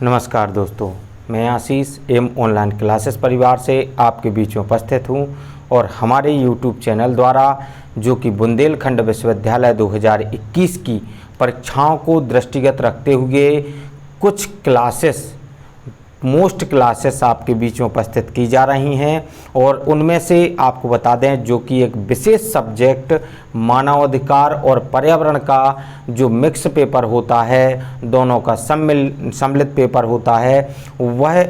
नमस्कार दोस्तों, मैं आशीष एम ऑनलाइन क्लासेस परिवार से आपके बीच में उपस्थित हूं और हमारे यूट्यूब चैनल द्वारा जो कि बुंदेलखंड विश्वविद्यालय 2021 की परीक्षाओं को दृष्टिगत रखते हुए कुछ क्लासेस मोस्ट क्लासेस आपके बीच में उपस्थित की जा रही हैं और उनमें से आपको बता दें जो कि एक विशेष सब्जेक्ट मानवाधिकार और पर्यावरण का जो मिक्स पेपर होता है, दोनों का सम्मिलित पेपर होता है, वह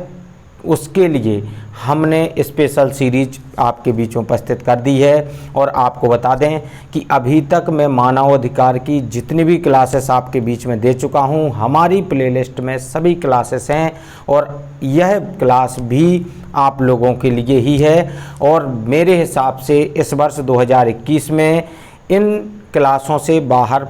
उसके लिए हमने स्पेशल सीरीज आपके बीच में उपस्थित कर दी है। और आपको बता दें कि अभी तक मैं मानवाधिकार की जितनी भी क्लासेस आपके बीच में दे चुका हूं, हमारी प्लेलिस्ट में सभी क्लासेस हैं और यह क्लास भी आप लोगों के लिए ही है। और मेरे हिसाब से इस वर्ष 2021 में इन क्लासों से बाहर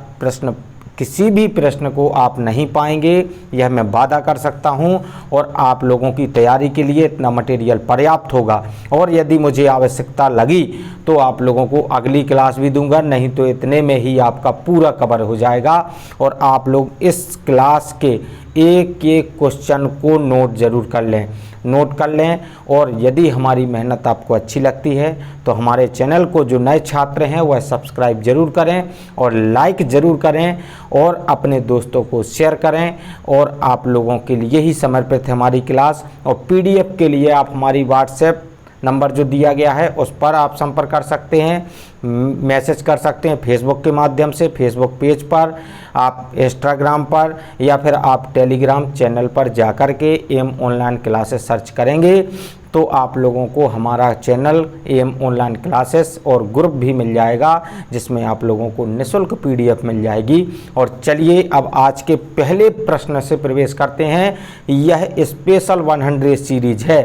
किसी भी प्रश्न को आप नहीं पाएंगे, यह मैं वादा कर सकता हूं। और आप लोगों की तैयारी के लिए इतना मटेरियल पर्याप्त होगा और यदि मुझे आवश्यकता लगी तो आप लोगों को अगली क्लास भी दूंगा, नहीं तो इतने में ही आपका पूरा कवर हो जाएगा। और आप लोग इस क्लास के एक एक क्वेश्चन को नोट कर लें और यदि हमारी मेहनत आपको अच्छी लगती है तो हमारे चैनल को जो नए छात्र हैं वह सब्सक्राइब जरूर करें और लाइक ज़रूर करें और अपने दोस्तों को शेयर करें। और आप लोगों के लिए ही समर्पित है हमारी क्लास। और पीडीएफ के लिए आप हमारी व्हाट्सएप नंबर जो दिया गया है उस पर आप संपर्क कर सकते हैं, मैसेज कर सकते हैं फेसबुक के माध्यम से, फेसबुक पेज पर, आप इंस्टाग्राम पर या फिर आप टेलीग्राम चैनल पर जाकर के एम ऑनलाइन क्लासेस सर्च करेंगे तो आप लोगों को हमारा चैनल एम ऑनलाइन क्लासेस और ग्रुप भी मिल जाएगा जिसमें आप लोगों को निःशुल्क पीडीएफ मिल जाएगी। और चलिए अब आज के पहले प्रश्न से प्रवेश करते हैं। यह स्पेशल 100 सीरीज है।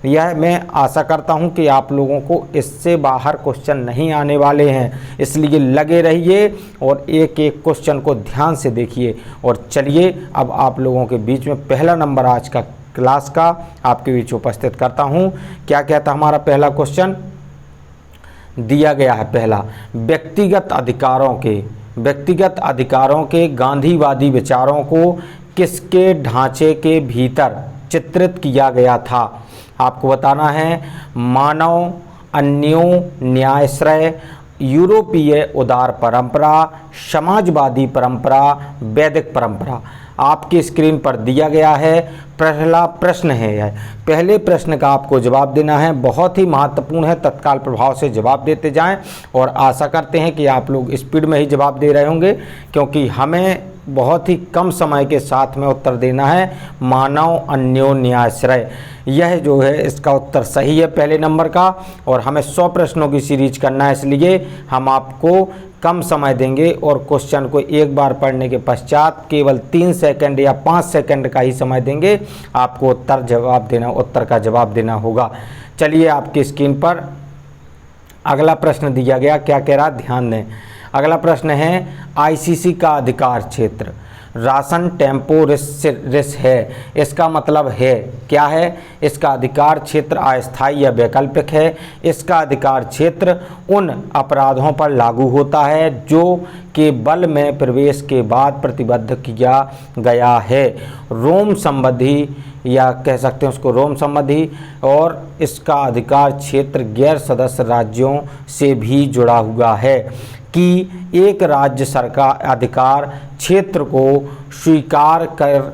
यह मैं आशा करता हूं कि आप लोगों को इससे बाहर क्वेश्चन नहीं आने वाले हैं, इसलिए लगे रहिए और एक एक क्वेश्चन को ध्यान से देखिए। और चलिए अब आप लोगों के बीच में पहला नंबर आज का क्लास का आपके बीच उपस्थित करता हूं। क्या कहता हमारा पहला क्वेश्चन दिया गया है। पहला, व्यक्तिगत अधिकारों के गांधीवादी विचारों को किसके ढांचे के भीतर चित्रित किया गया था। आपको बताना है मानव अन्योन्याश्रय, यूरोपीय उदार परंपरा, समाजवादी परंपरा, वैदिक परंपरा। आपकी स्क्रीन पर दिया गया है। पहला प्रश्न है, पहले प्रश्न का आपको जवाब देना है, बहुत ही महत्वपूर्ण है, तत्काल प्रभाव से जवाब देते जाएं। और आशा करते हैं कि आप लोग स्पीड में ही जवाब दे रहे होंगे क्योंकि हमें बहुत ही कम समय के साथ में उत्तर देना है। मानव अन्योन्याश्रय, यह जो है इसका उत्तर सही है पहले नंबर का। और हमें 100 प्रश्नों की सीरीज करना है, इसलिए हम आपको कम समय देंगे और क्वेश्चन को एक बार पढ़ने के पश्चात केवल 3 सेकंड या 5 सेकंड का ही समय देंगे, आपको उत्तर का जवाब देना होगा। चलिए आपकी स्क्रीन पर अगला प्रश्न दिया गया, क्या कह रहा ध्यान दें। अगला प्रश्न है, आईसीसी का अधिकार क्षेत्र राशन टेम्पोरिस है। इसका मतलब है क्या है। इसका अधिकार क्षेत्र अस्थायी या वैकल्पिक है। इसका अधिकार क्षेत्र उन अपराधों पर लागू होता है जो के बल में प्रवेश के बाद प्रतिबद्ध किया गया है। रोम संबंधी या कह सकते हैं उसको रोम संबंधी। और इसका अधिकार क्षेत्र गैर सदस्य राज्यों से भी जुड़ा हुआ है कि एक राज्य सरकार अधिकार क्षेत्र को स्वीकार कर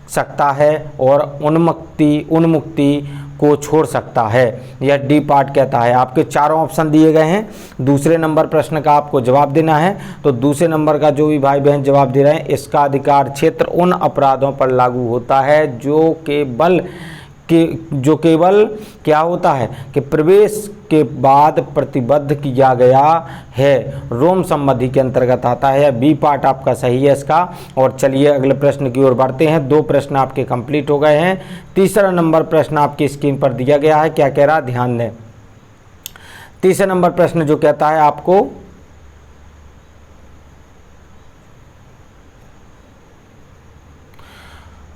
सकता है और उन्मुक्ति को छोड़ सकता है। यह डी पार्ट कहता है। आपके चारों ऑप्शन दिए गए हैं। दूसरे नंबर प्रश्न का आपको जवाब देना है, तो दूसरे नंबर का जो भी भाई बहन जवाब दे रहे हैं, इसका अधिकार क्षेत्र उन अपराधों पर लागू होता है जो केवल क्या होता है कि प्रवेश के बाद प्रतिबद्ध किया गया है। रोम संबंधी के अंतर्गत आता है। बी पार्ट आपका सही है इसका। और चलिए अगले प्रश्न की ओर बढ़ते हैं। 2 प्रश्न आपके कंप्लीट हो गए हैं। तीसरा नंबर प्रश्न आपकी स्क्रीन पर दिया गया है। क्या कह रहा है ध्यान दें। तीसरा नंबर प्रश्न जो कहता है आपको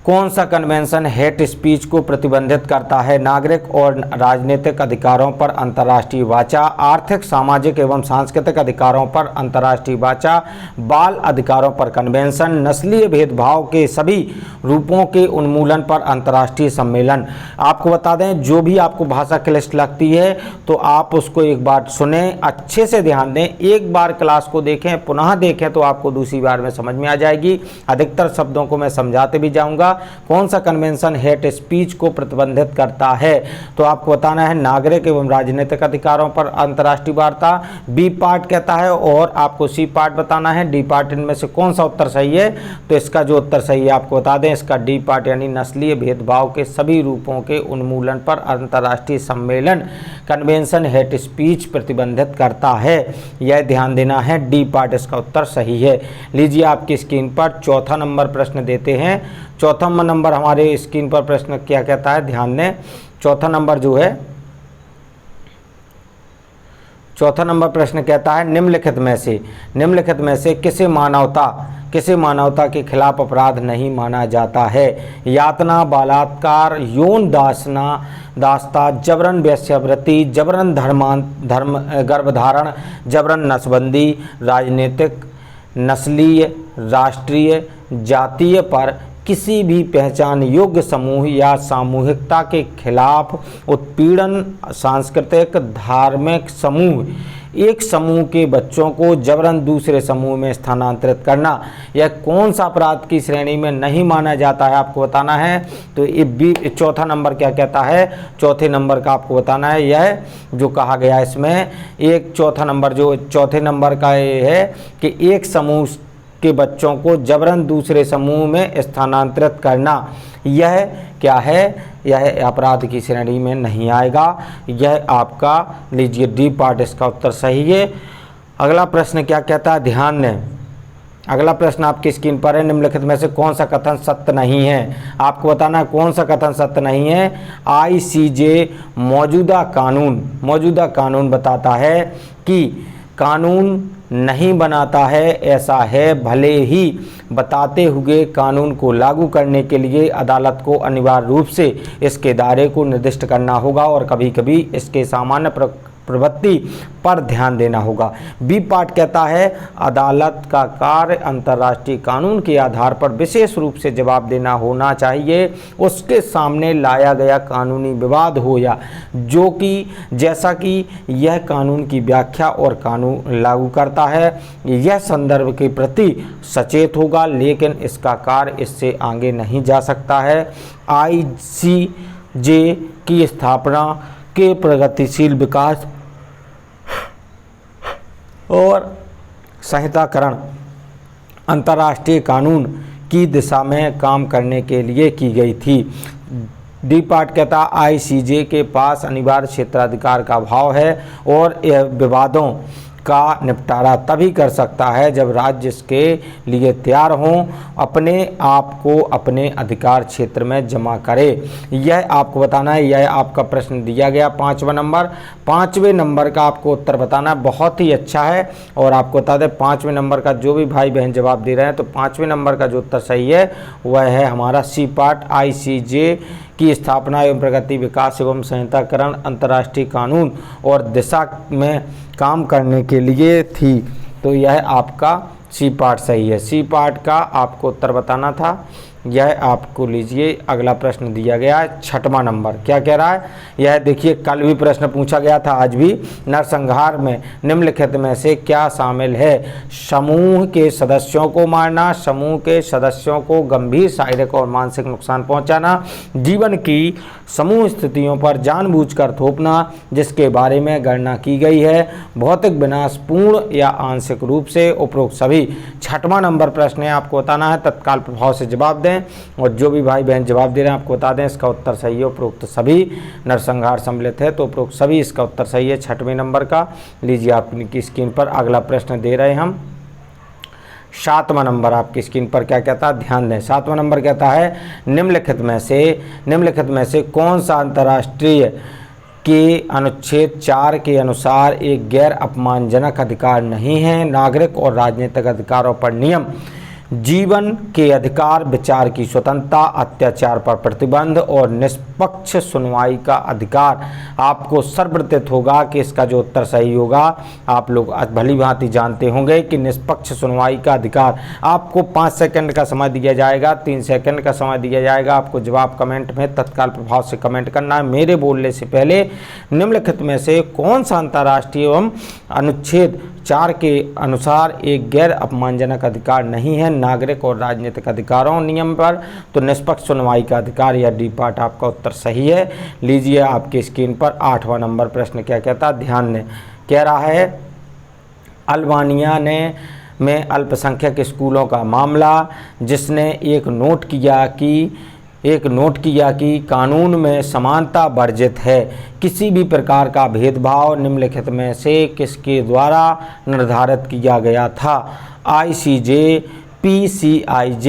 कौन सा कन्वेंशन हेट स्पीच को प्रतिबंधित करता है? नागरिक और राजनीतिक अधिकारों पर अंतर्राष्ट्रीय वाचा, आर्थिक, सामाजिक एवं सांस्कृतिक अधिकारों पर अंतर्राष्ट्रीय वाचा, बाल अधिकारों पर कन्वेंशन, नस्लीय भेदभाव के सभी रूपों के उन्मूलन पर अंतर्राष्ट्रीय सम्मेलन। आपको बता दें, जो भी आपको भाषा क्लिष्ट लगती है तो आप उसको एक बार सुने, अच्छे से ध्यान दें, एक बार क्लास को देखें, पुनः देखें तो आपको दूसरी बार में समझ में आ जाएगी। अधिकतर शब्दों को मैं समझाते भी जाऊंगा। कौन सा कन्वेंशन हेट स्पीच को प्रतिबंधित करता है? तो आपको बताना है नागरिक एवं राजनीतिक अधिकारों पर अंतर्राष्ट्रीय वार्ता, बी पार्ट कहता है, और आपको सी पार्ट बताना है। डी पार्ट इनमें से कौन सा उत्तर सही है? तो इसका जो उत्तर सही है आपको बता दें, इसका डी पार्ट यानी नस्लीय भेदभाव के सभी रूपों के उन्मूलन पर अंतर्राष्ट्रीय सम्मेलन कन्वेंशन हेट स्पीच प्रतिबंधित करता है। यह ध्यान देना है, डी पार्ट इसका उत्तर सही है। लीजिए आपकी स्क्रीन पर चौथा नंबर प्रश्न देते हैं। चौथा नंबर हमारे स्क्रीन पर प्रश्न क्या कहता है, ध्यान दें। चौथा नंबर जो है, चौथा नंबर प्रश्न कहता है निम्नलिखित में से किसे मानवता के खिलाफ अपराध नहीं माना जाता है? यातना, बलात्कार, यौन दासता, जबरन वेश्यावृत्ति, जबरन गर्भधारण, जबरन नसबंदी, राजनीतिक, नस्लीय, राष्ट्रीय, जातीय पर किसी भी पहचान योग्य समूह या सामूहिकता के खिलाफ उत्पीड़न, सांस्कृतिक, धार्मिक समूह, एक समूह के बच्चों को जबरन दूसरे समूह में स्थानांतरित करना, यह कौन सा अपराध की श्रेणी में नहीं माना जाता है आपको बताना है। तो ये चौथा नंबर क्या कहता है? चौथे नंबर का आपको बताना है। यह जो कहा गया इसमें एक चौथा नंबर जो चौथे नंबर का ये है कि एक समूह के बच्चों को जबरन दूसरे समूह में स्थानांतरित करना, यह क्या है? यह अपराध की श्रेणी में नहीं आएगा। यह आपका लीजिए डी पार्ट इसका उत्तर सही है। अगला प्रश्न क्या कहता है, ध्यान दें। अगला प्रश्न आपकी स्क्रीन पर है, निम्नलिखित में से कौन सा कथन सत्य नहीं है? आपको बताना है कौन सा कथन सत्य नहीं है। ICJ मौजूदा कानून बताता है कि कानून नहीं बनाता है, ऐसा है, भले ही बताते हुए कानून को लागू करने के लिए अदालत को अनिवार्य रूप से इसके दायरे को निर्दिष्ट करना होगा और कभी कभी इसके सामान्य प्रवृत्ति पर ध्यान देना होगा। बी पार्ट कहता है अदालत का कार्य अंतर्राष्ट्रीय कानून के आधार पर विशेष रूप से जवाब देना होना चाहिए, उसके सामने लाया गया कानूनी विवाद हो या जो कि जैसा कि यह कानून की व्याख्या और कानून लागू करता है, यह संदर्भ के प्रति सचेत होगा, लेकिन इसका कार्य इससे आगे नहीं जा सकता है। ICJ की स्थापना के प्रगतिशील विकास और संहिताकरण अंतर्राष्ट्रीय कानून की दिशा में काम करने के लिए की गई थी। डी पार्ट कहता ICJ के पास अनिवार्य क्षेत्राधिकार का अभाव है और यह विवादों का निपटारा तभी कर सकता है जब राज्य इसके लिए तैयार हों, अपने आप को अपने अधिकार क्षेत्र में जमा करे। यह आपको बताना है। यह आपका प्रश्न दिया गया 5वां नंबर। 5वें नंबर का आपको उत्तर बताना बहुत ही अच्छा है और आपको बता दें 5वें नंबर का जो भी भाई बहन जवाब दे रहे हैं तो 5वें नंबर का जो उत्तर सही है वह है हमारा सी पार्ट। ICJ की स्थापना एवं प्रगति, विकास एवं संहिताकरण अंतर्राष्ट्रीय कानून और दिशा में काम करने के लिए थी। तो यह आपका सी पार्ट सही है। सी पार्ट का आपको उत्तर बताना था। यह आपको लीजिए अगला प्रश्न दिया गया है 6वां नंबर। क्या कह रहा है? यह देखिए कल भी प्रश्न पूछा गया था, आज भी। नरसंहार में निम्नलिखित में से क्या शामिल है? समूह के सदस्यों को मारना, समूह के सदस्यों को गंभीर शारीरिक और मानसिक नुकसान पहुंचाना, जीवन की समूह स्थितियों पर जानबूझकर थोपना जिसके बारे में गणना की गई है, भौतिक विनाश पूर्ण या आंशिक रूप से, उपरोक्त सभी। 6वां नंबर प्रश्न है, आपको बताना है, तत्काल प्रभाव से जवाब दें और जो भी भाई बहन जवाब दे रहे हैं आपको बता दें इसका उत्तर सही है। उपरोक्त सभी नरसंहार सम्मिलित है तो उपरोक्त सभी इसका उत्तर सही है 6वें नंबर का। लीजिए आपकी स्क्रीन पर अगला प्रश्न दे रहे हैं हम 7वां नंबर। आपकी स्क्रीन पर क्या कहता है, ध्यान दें। 7वां नंबर कहता है निम्नलिखित में से कौन सा अंतर्राष्ट्रीय के अनुच्छेद 4 के अनुसार एक गैर अपमानजनक अधिकार नहीं है? नागरिक और राजनीतिक अधिकारों पर नियम जीवन के अधिकार, विचार की स्वतंत्रता, अत्याचार पर प्रतिबंध और निष्पक्ष सुनवाई का अधिकार। आपको सर्वप्रतित होगा कि इसका जो उत्तर सही होगा, आप लोग भली भांति जानते होंगे कि निष्पक्ष सुनवाई का अधिकार। आपको 5 सेकंड का समय दिया जाएगा, 3 सेकंड का समय दिया जाएगा। आपको जवाब कमेंट में तत्काल प्रभाव से कमेंट करना है। मेरे बोलने से पहले निम्नलिखित में से कौन सा अंतर्राष्ट्रीय एवं अनुच्छेद 4 के अनुसार एक गैर अपमानजनक अधिकार नहीं है नागरिक और राजनीतिक अधिकारों नियम पर? तो निष्पक्ष सुनवाई का अधिकार या डी पार्ट आपका उत्तर सही है। लीजिए आपकी स्क्रीन पर 8वां नंबर प्रश्न क्या कहता है, ध्यान दें। कह रहा है अल्बानिया में अल्पसंख्यक स्कूलों का मामला, जिसने एक नोट किया कि कानून में समानता वर्जित है। किसी भी प्रकार का भेदभाव निम्नलिखित में से किसके द्वारा निर्धारित किया गया था? ICJ, PCIJ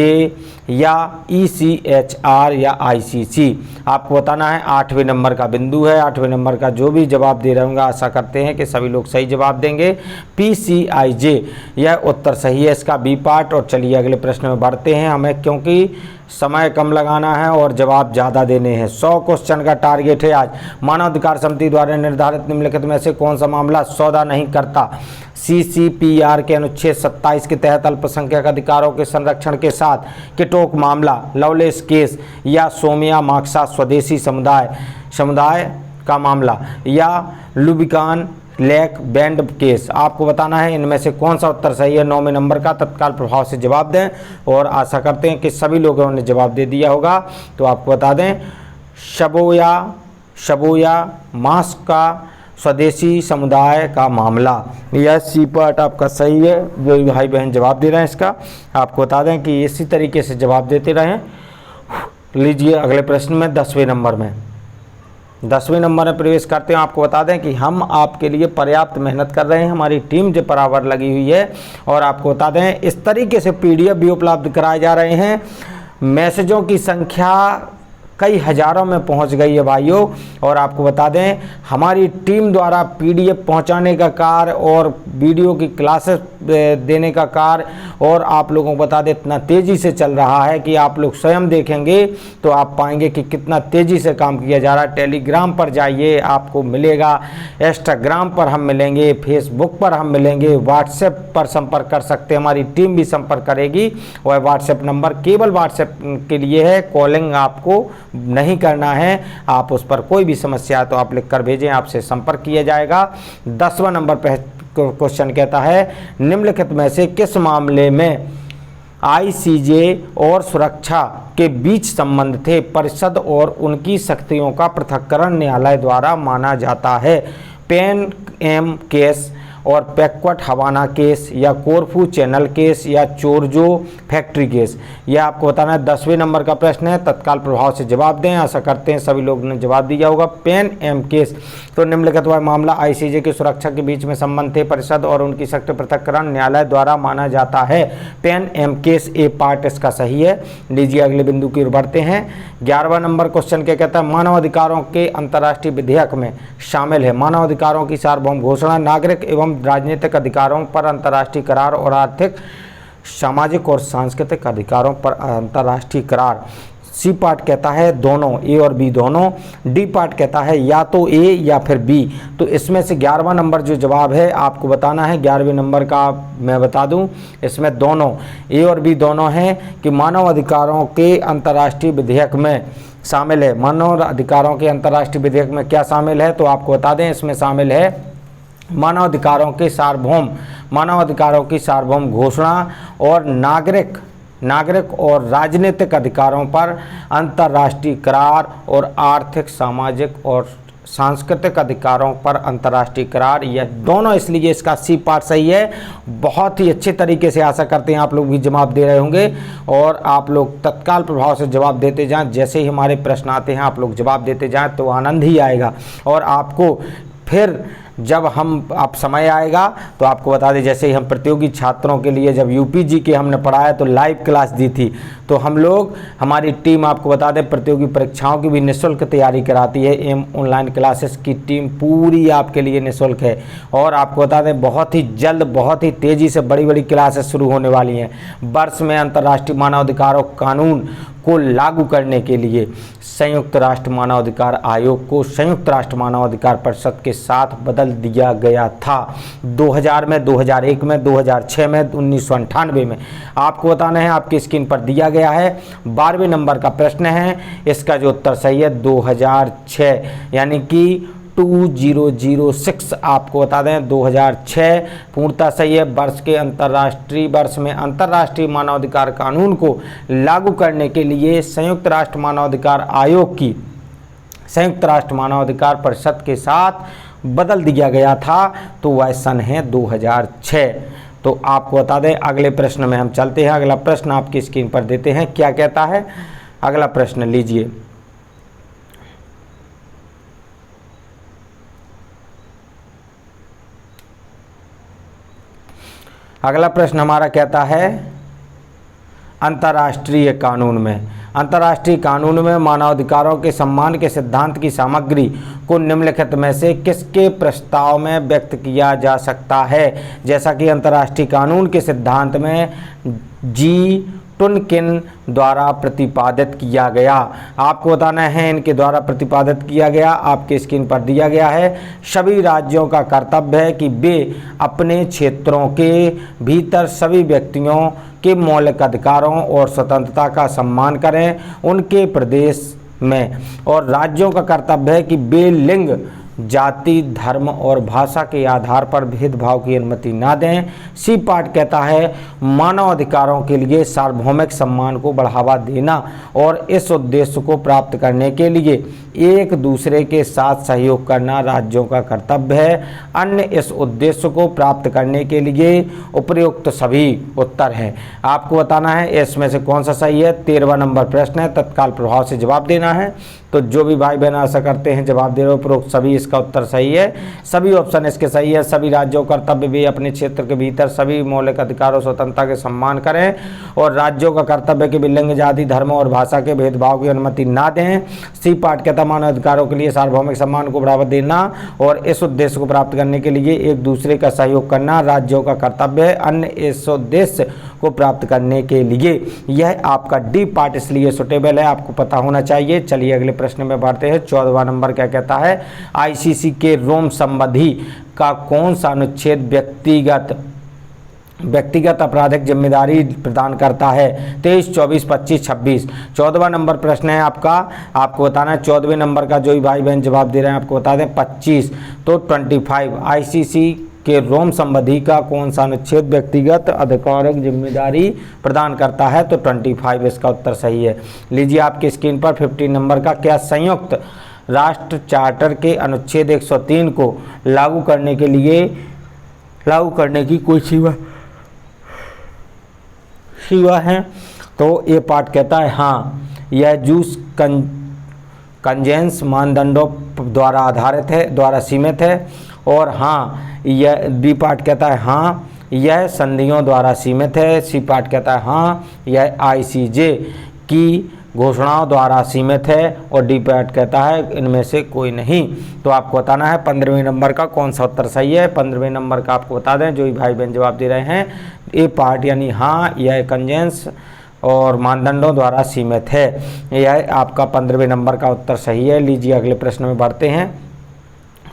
या ECHR या ICC? आपको बताना है। 8वें नंबर का बिंदु है। 8वें नंबर का जो भी जवाब दे रहे होंगे, आशा करते हैं कि सभी लोग सही जवाब देंगे। PCIJ यह उत्तर सही है इसका, बी पार्ट। और चलिए अगले प्रश्न में बढ़ते हैं। हमें क्योंकि समय कम लगाना है और जवाब ज़्यादा देने हैं। 100 क्वेश्चन का टारगेट है आज। मानव अधिकार समिति द्वारा निर्धारित निम्नलिखित में से कौन सा मामला सौदा नहीं करता? CCPR के अनुच्छेद 27 के तहत अल्पसंख्यक अधिकारों के संरक्षण के साथ किटोक मामला, लवलेस केस या सोमिया माक्सा स्वदेशी समुदाय का मामला या लुबिकान लेक बैंड केस? आपको बताना है इनमें से कौन सा उत्तर सही है। 9वें नंबर का तत्काल प्रभाव से जवाब दें और आशा करते हैं कि सभी लोगों ने जवाब दे दिया होगा। तो आपको बता दें शबोया मास्क का स्वदेशी समुदाय का मामला, यह सी पार्ट आपका सही है। जो भाई बहन जवाब दे रहे हैं इसका, आपको बता दें कि इसी तरीके से जवाब देते रहें। लीजिए अगले प्रश्न में 10वें नंबर में प्रवेश करते हैं। आपको बता दें कि हम आपके लिए पर्याप्त मेहनत कर रहे हैं, हमारी टीम जो बराबर लगी हुई है। और आपको बता दें इस तरीके से PDF भी उपलब्ध कराए जा रहे हैं। मैसेजों की संख्या कई हज़ारों में पहुंच गई है भाइयों। और आपको बता दें हमारी टीम द्वारा PDF पहुंचाने का कार्य और वीडियो की क्लासेस देने का कार्य, और आप लोगों को बता दें इतना तेज़ी से चल रहा है कि आप लोग स्वयं देखेंगे तो आप पाएंगे कि कितना तेज़ी से काम किया जा रहा है। टेलीग्राम पर जाइए, आपको मिलेगा। इंस्टाग्राम पर हम मिलेंगे, फेसबुक पर हम मिलेंगे, व्हाट्सएप पर संपर्क कर सकते हैं, हमारी टीम भी संपर्क करेगी। और व्हाट्सएप नंबर केवल व्हाट्सएप के लिए है, कॉलिंग आपको नहीं करना है। आप उस पर कोई भी समस्या है तो आप लिख कर भेजें, आपसे संपर्क किया जाएगा। 10वां नंबर क्वेश्चन कहता है निम्नलिखित में से किस मामले में ICJ और सुरक्षा के बीच संबंध थे? परिषद और उनकी शक्तियों का पृथक्करण न्यायालय द्वारा माना जाता है। पैन एम केस और पैक्वट हवाना केस या कोरफू चैनल केस या चोरजो फैक्ट्री केस? यह आपको बताना है। 10वें नंबर का प्रश्न है, तत्काल प्रभाव से जवाब दें। आशा करते हैं सभी लोगों ने जवाब दिया होगा। पैन एम केस तो निम्नलिखित वह मामला ICJ की सुरक्षा के बीच में संबंध थे, परिषद और उनकी शक्ति पृथक्करण न्यायालय द्वारा माना जाता है। Pan Am case A part इसका सही है। लीजिए अगले बिंदु की ओर बढ़ते हैं। 11वां नंबर क्वेश्चन क्या कहता है? मानव अधिकारों के अंतर्राष्ट्रीय विधेयक में शामिल है मानव अधिकारों की सार्वभौम घोषणा, नागरिक एवं राजनीतिक अधिकारों पर अंतर्राष्ट्रीय करार और आर्थिक, सामाजिक और सांस्कृतिक अधिकारों पर अंतर्राष्ट्रीय करार। सी पार्ट कहता है दोनों, ए और बी दोनों। डी पार्ट कहता है या तो ए या फिर बी। तो इसमें से 11वां नंबर जो जवाब है आपको बताना है। 11वें नंबर का मैं बता दूं, इसमें दोनों ए और बी दोनों हैं कि मानव अधिकारों के अंतर्राष्ट्रीय विधेयक में शामिल है। मानव अधिकारों के अंतर्राष्ट्रीय विधेयक में क्या शामिल है तो आपको बता दें, इसमें शामिल है मानव अधिकारों की सार्वभौम घोषणा और नागरिक और राजनीतिक अधिकारों पर अंतर्राष्ट्रीय करार और आर्थिक, सामाजिक और सांस्कृतिक अधिकारों पर अंतर्राष्ट्रीय करार। यह दोनों, इसलिए इसका सी पार्ट सही है। बहुत ही अच्छे तरीके से आशा करते हैं आप लोग भी जवाब दे रहे होंगे और आप लोग तत्काल प्रभाव से जवाब देते जाएं। जैसे ही हमारे प्रश्न आते हैं आप लोग जवाब देते जाएं तो आनंद ही आएगा। और आपको फिर जब हम आप समय आएगा तो आपको बता दें, जैसे ही हम प्रतियोगी छात्रों के लिए जब यूपीजी के हमने पढ़ाया तो लाइव क्लास दी थी, तो हम लोग हमारी टीम आपको बता दें प्रतियोगी परीक्षाओं की भी निःशुल्क तैयारी कराती है। एम ऑनलाइन क्लासेस की टीम पूरी आपके लिए निःशुल्क है। और आपको बता दें बहुत ही जल्द बहुत ही तेज़ी से बड़ी बड़ी क्लासेस शुरू होने वाली हैं। वर्ष में अंतर्राष्ट्रीय मानवाधिकारों कानून को लागू करने के लिए संयुक्त राष्ट्र मानवाधिकार आयोग को संयुक्त राष्ट्र मानवाधिकार परिषद के साथ बदल दिया गया था 2000 में, 2001 में, 2006 में, 1998 में। आपको बताना है, आपकी स्क्रीन पर दिया गया है। 12वें नंबर का प्रश्न है, इसका जो उत्तर सही है 2006 यानी कि 2006 आपको बता दें 2006 पूर्णतः सही है। वर्ष के अंतर्राष्ट्रीय वर्ष में अंतर्राष्ट्रीय मानवाधिकार कानून को लागू करने के लिए संयुक्त राष्ट्र मानवाधिकार आयोग की संयुक्त राष्ट्र मानवाधिकार परिषद के साथ बदल दिया गया था, तो वह सन है 2006। तो आपको बता दें अगले प्रश्न में हम चलते हैं। अगला प्रश्न आपकी स्क्रीन पर देते हैं, क्या कहता है अगला प्रश्न, लीजिए। अगला प्रश्न हमारा कहता है अंतर्राष्ट्रीय कानून में मानवाधिकारों के सम्मान के सिद्धांत की सामग्री को निम्नलिखित में से किसके प्रस्ताव में व्यक्त किया जा सकता है। जैसा कि अंतर्राष्ट्रीय कानून के सिद्धांत में जी टुनकिन द्वारा प्रतिपादित किया गया। आपको बताना है इनके द्वारा प्रतिपादित किया गया, आपके स्क्रीन पर दिया गया है। सभी राज्यों का कर्तव्य है कि वे अपने क्षेत्रों के भीतर सभी व्यक्तियों के मौलिक अधिकारों और स्वतंत्रता का सम्मान करें उनके प्रदेश में, और राज्यों का कर्तव्य है कि वे लिंग, जाति, धर्म और भाषा के आधार पर भेदभाव की अनुमति न दें। सी पार्ट कहता है मानव अधिकारों के लिए सार्वभौमिक सम्मान को बढ़ावा देना और इस उद्देश्य को प्राप्त करने के लिए एक दूसरे के साथ सहयोग करना राज्यों का कर्तव्य है। अन्य इस उद्देश्य को प्राप्त करने के लिए उपयुक्त सभी उत्तर हैं। आपको बताना है इसमें से कौन सा सही है। 13वां नंबर प्रश्न है, तत्काल प्रभाव से जवाब देना है। तो जो भी भाई बहन आशा करते हैं जवाब दे रहे हो उपरोक्त सभी, इसका उत्तर सही है। सभी ऑप्शन इसके सही है। सभी राज्यों का कर्तव्य भी अपने क्षेत्र के भीतर सभी मौलिक अधिकारों स्वतंत्रता के सम्मान करें, और राज्यों का कर्तव्य कि लिंग, जाति, धर्म और भाषा के भेदभाव की अनुमति ना दें। सी पार्ट कहता मानव अधिकारों के लिए सार्वभौमिक सम्मान को बढ़ावा देना और इस उद्देश्य को प्राप्त करने के लिए एक दूसरे का सहयोग करना राज्यों का कर्तव्य है। अन्य इस उद्देश्य को प्राप्त करने के लिए, यह आपका डी पार्ट इसलिए सुटेबल है, आपको पता होना चाहिए। चलिए अगले प्रश्न में बढ़ते हैं। 14वां नंबर क्या कहता है, आईसीसी के रोम संबंधी का कौन सा अनुच्छेद व्यक्तिगत आपराधिक जिम्मेदारी प्रदान करता है। 23, 24, 25, 26। 14वां नंबर प्रश्न है आपका, आपको बताना है 14वें नंबर का जो भी भाई बहन जवाब दे रहे हैं आपको बता दें 25। तो 25 आईसीसी के रोम संबंधी का कौन सा अनुच्छेद व्यक्तिगत आधिकारिक जिम्मेदारी प्रदान करता है, तो 25 इसका उत्तर सही है। लीजिए आपकी स्क्रीन पर 15 नंबर का, क्या संयुक्त राष्ट्र चार्टर के अनुच्छेद 103 को लागू करने की कोई सीमा है। तो ये पार्ट कहता है हाँ, यह जूस कंजेंस मानदंडों द्वारा आधारित है, द्वारा सीमित है। और हाँ, यह बी पार्ट कहता है हाँ, यह संधियों द्वारा सीमित है। सी पार्ट कहता है हाँ, यह आईसीजे की घोषणाओं द्वारा सीमित है। और डी पार्ट कहता है इनमें से कोई नहीं। तो आपको बताना है 15वें नंबर का कौन सा उत्तर सही है। 15वें नंबर का आपको बता दें जो भी भाई बहन जवाब दे रहे हैं, ए पार्ट यानी हाँ, यह कंजेंस और मानदंडों द्वारा सीमित है, यह आपका 15वें नंबर का उत्तर सही है। लीजिए अगले प्रश्न में बढ़ते हैं।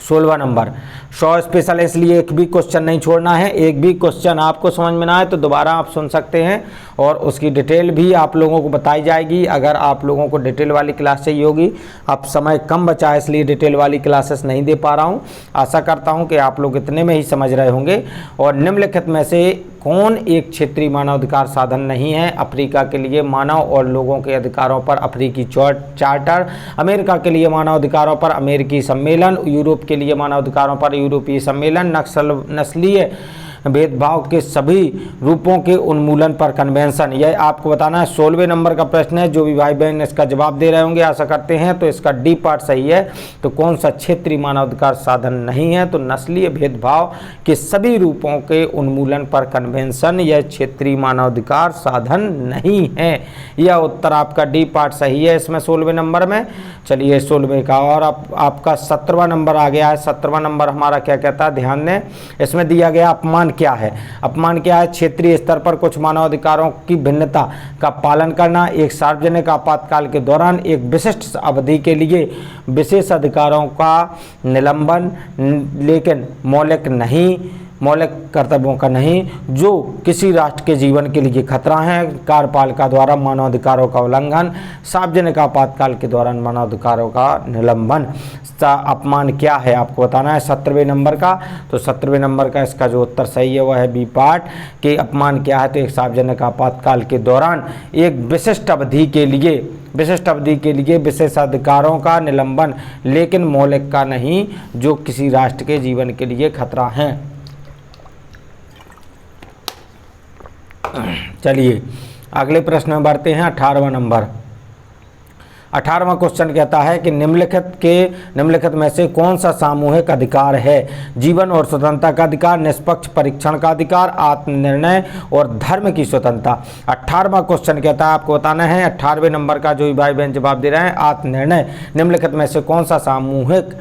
16वां नंबर 100 स्पेशल, इसलिए एक भी क्वेश्चन नहीं छोड़ना है। एक भी क्वेश्चन आपको समझ में ना आए तो दोबारा आप सुन सकते हैं और उसकी डिटेल भी आप लोगों को बताई जाएगी। अगर आप लोगों को डिटेल वाली क्लास चाहिए होगी, अब समय कम बचा है इसलिए डिटेल वाली क्लासेस नहीं दे पा रहा हूं। आशा करता हूं कि आप लोग इतने में ही समझ रहे होंगे। और निम्नलिखित में से कौन एक क्षेत्रीय मानवाधिकार साधन नहीं है। अफ्रीका के लिए मानव और लोगों के अधिकारों पर अफ्रीकी चार्टर, अमेरिका के लिए मानवाधिकारों पर अमेरिकी सम्मेलन, यूरोप के लिए मानवाधिकारों पर यूरोपीय सम्मेलन, नस्लीय भेदभाव के सभी रूपों के उन्मूलन पर कन्वेंशन। यह आपको बताना है। 16वें नंबर का प्रश्न है, जो भी भाई बहन इसका जवाब दे रहे होंगे आशा करते हैं, तो इसका डी पार्ट सही है। तो कौन सा क्षेत्रीय मानवाधिकार साधन नहीं है, तो नस्लीय भेदभाव के सभी रूपों के उन्मूलन पर कन्वेंशन यह क्षेत्रीय मानवाधिकार साधन नहीं है। यह उत्तर आपका डी पार्ट सही है इसमें 16वें नंबर में। चलिए 16वें का, और आपका 17वां नंबर आ गया है। 17वां नंबर हमारा क्या कहता है, ध्यान दें। इसमें दिया गया अपमान क्या है। अपमान क्या है, क्षेत्रीय स्तर पर कुछ मानवाधिकारों की भिन्नता का पालन करना, एक सार्वजनिक आपातकाल के दौरान एक विशिष्ट अवधि के लिए विशेष अधिकारों का निलंबन, लेकिन मौलिक कर्तव्यों का नहीं, जो किसी राष्ट्र के जीवन के लिए खतरा है, कार्यपालिका द्वारा मानवाधिकारों का उल्लंघन, सार्वजनिक आपातकाल के दौरान मानवाधिकारों का निलंबन। अपमान क्या है आपको बताना है 17वें नंबर का। तो 17वें नंबर का इसका जो उत्तर सही है वह है बी पार्ट कि अपमान क्या है, तो एक सार्वजनिक आपातकाल के दौरान एक विशिष्ट अवधि के लिए विशेषाधिकारों का निलंबन, लेकिन मौलिक का नहीं, जो किसी राष्ट्र के जीवन के लिए खतरा है। चलिए अगले प्रश्न में बढ़ते हैं। 18वां नंबर। 18वां क्वेश्चन कहता है कि निम्नलिखित में से कौन सा सामूहिक अधिकार है। जीवन और स्वतंत्रता का अधिकार, निष्पक्ष परीक्षण का अधिकार, आत्मनिर्णय और धर्म की स्वतंत्रता। 18वां क्वेश्चन कहता है आपको बताना है 18वें नंबर का, जो भाई बहन जवाब दे रहे हैं, आत्मनिर्णय निम्नलिखित में से कौन सा सामूहिक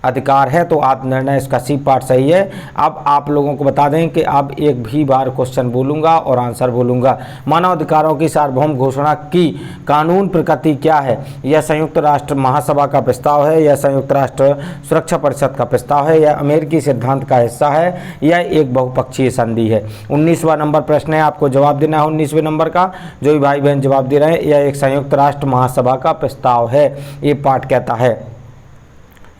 अधिकार है, तो आत्मनिर्णय इसका सी पार्ट सही है। अब आप लोगों को बता दें कि अब एक भी बार क्वेश्चन बोलूंगा और आंसर बोलूंगा। मानव अधिकारों की सार्वभौम घोषणा की कानून प्रकृति क्या है। यह संयुक्त राष्ट्र महासभा का प्रस्ताव है, यह संयुक्त राष्ट्र सुरक्षा परिषद का प्रस्ताव है, यह अमेरिकी सिद्धांत का हिस्सा है, यह एक बहुपक्षीय संधि है। 19वां नंबर प्रश्न है, आपको जवाब देना है 19वें नंबर का, जो भी भाई बहन जवाब दे रहे हैं, यह एक संयुक्त राष्ट्र महासभा का प्रस्ताव है। ये पार्ट कहता है,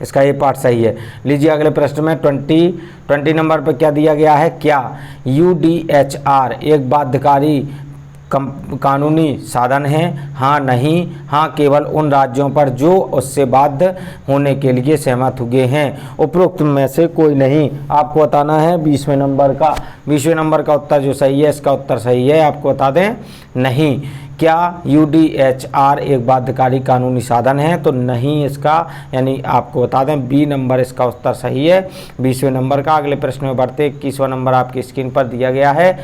इसका ये पार्ट सही है। लीजिए अगले प्रश्न में 20 नंबर पर क्या दिया गया है, क्या UDHR एक बाध्यकारी कानूनी साधन है। हाँ, नहीं, हाँ केवल उन राज्यों पर जो उससे बाध्य होने के लिए सहमत हुए हैं। उपरोक्त में से कोई नहीं। आपको बताना है 20वें नंबर का। 20वें नंबर का उत्तर जो सही है, इसका उत्तर सही है। आपको बता दें नहीं। क्या UDHR एक बाध्यकारी कानूनी साधन है, तो नहीं इसका, यानी आपको बता दें बी नंबर इसका उत्तर सही है 20वें नंबर का। अगले प्रश्न में बढ़ते 21वां नंबर आपकी स्क्रीन पर दिया गया है।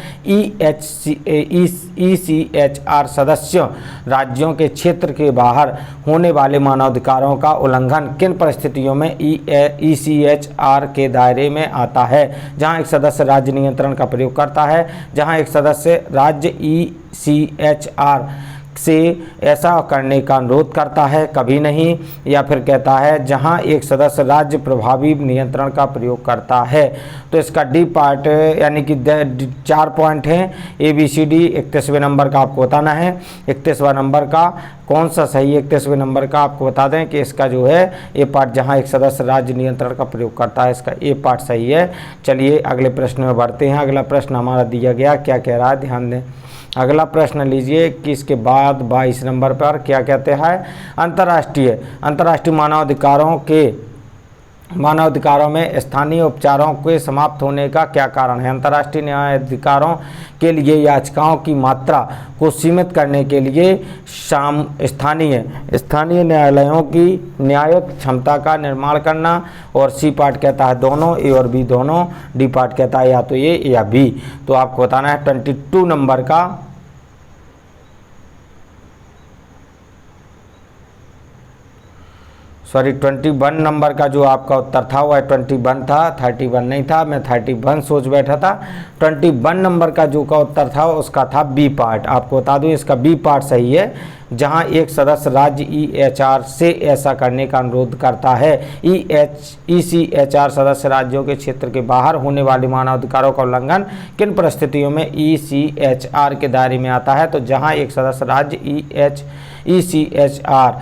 ECHR सदस्य राज्यों के क्षेत्र के बाहर होने वाले मानवाधिकारों का उल्लंघन किन परिस्थितियों में ECHR के दायरे में आता है। जहां एक सदस्य राज्य नियंत्रण का प्रयोग करता है, जहां एक सदस्य राज्य ECHR से ऐसा करने का अनुरोध करता है, कभी नहीं, या फिर कहता है जहां एक सदस्य राज्य प्रभावी नियंत्रण का प्रयोग करता है। तो इसका डी पार्ट यानी कि 4 पॉइंट हैं ABCD। 31वें नंबर का आपको बताना है। 31वां नंबर का कौन सा सही है। 31वें नंबर का आपको बता दें कि इसका जो है ए पार्ट, जहां एक सदस्य राज्य नियंत्रण का प्रयोग करता है, इसका ए पार्ट सही है। चलिए अगले प्रश्न में बढ़ते हैं। अगला प्रश्न हमारा दिया गया, क्या कह रहा है, ध्यान दें। अगला प्रश्न लीजिए कि इसके बाद 22 नंबर पर क्या कहते हैं। अंतर्राष्ट्रीय मानवाधिकारों में स्थानीय उपचारों के समाप्त होने का क्या कारण है। अंतर्राष्ट्रीय न्यायाधिकारों के लिए याचिकाओं की मात्रा को सीमित करने के लिए स्थानीय न्यायालयों की न्यायिक क्षमता का निर्माण करना। और सी पार्ट कहता है दोनों, ए और बी दोनों। डी पार्ट कहता है या तो ए या बी। तो आपको बताना है 22 नंबर का, सॉरी 21 नंबर का जो आपका उत्तर था वह 21 था, 31 नहीं था। मैं 31 सोच बैठा था। 21 नंबर का जो का उत्तर था उसका था बी पार्ट। आपको बता दूं इसका बी पार्ट सही है। जहां एक सदस्य राज्य ECHR से ऐसा करने का अनुरोध करता है। ECHR सदस्य राज्यों के क्षेत्र के बाहर होने वाले मानवाधिकारों का उल्लंघन किन परिस्थितियों में ECHR के दायरे में आता है। तो जहां एक सदस्य राज्य ECHR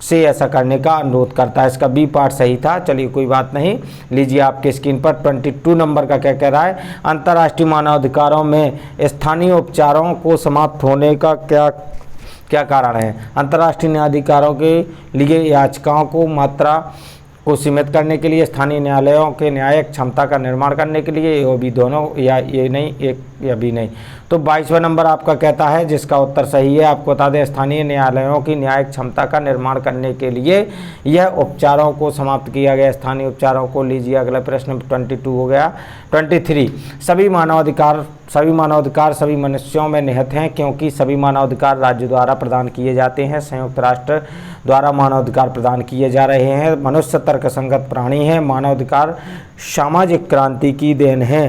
से ऐसा करने का अनुरोध करता है। इसका बी पार्ट सही था। चलिए कोई बात नहीं। लीजिए आपके स्क्रीन पर 22 नंबर का क्या कह रहा है। अंतर्राष्ट्रीय मानवाधिकारों में स्थानीय उपचारों को समाप्त होने का क्या कारण है। अंतर्राष्ट्रीय न्यायाधिकारों के लिए याचिकाओं को मात्रा को सीमित करने के लिए, स्थानीय न्यायालयों के न्यायिक क्षमता का निर्माण करने के लिए, ये भी दोनों, या ये नहीं, एक या भी नहीं। तो 22वां नंबर आपका कहता है, जिसका उत्तर सही है, आपको बता दें, स्थानीय न्यायालयों की न्यायिक क्षमता का निर्माण करने के लिए यह उपचारों को समाप्त किया गया, स्थानीय उपचारों को। लीजिए अगला प्रश्न 22 हो गया। 23, सभी मानवाधिकार सभी मनुष्यों में निहित हैं, क्योंकि सभी मानवाधिकार राज्य द्वारा प्रदान किए जाते हैं, संयुक्त राष्ट्र द्वारा मानवाधिकार प्रदान किए जा रहे हैं। मनुष्य तर्कसंगत प्राणी है, मानवाधिकार सामाजिक क्रांति की देन है।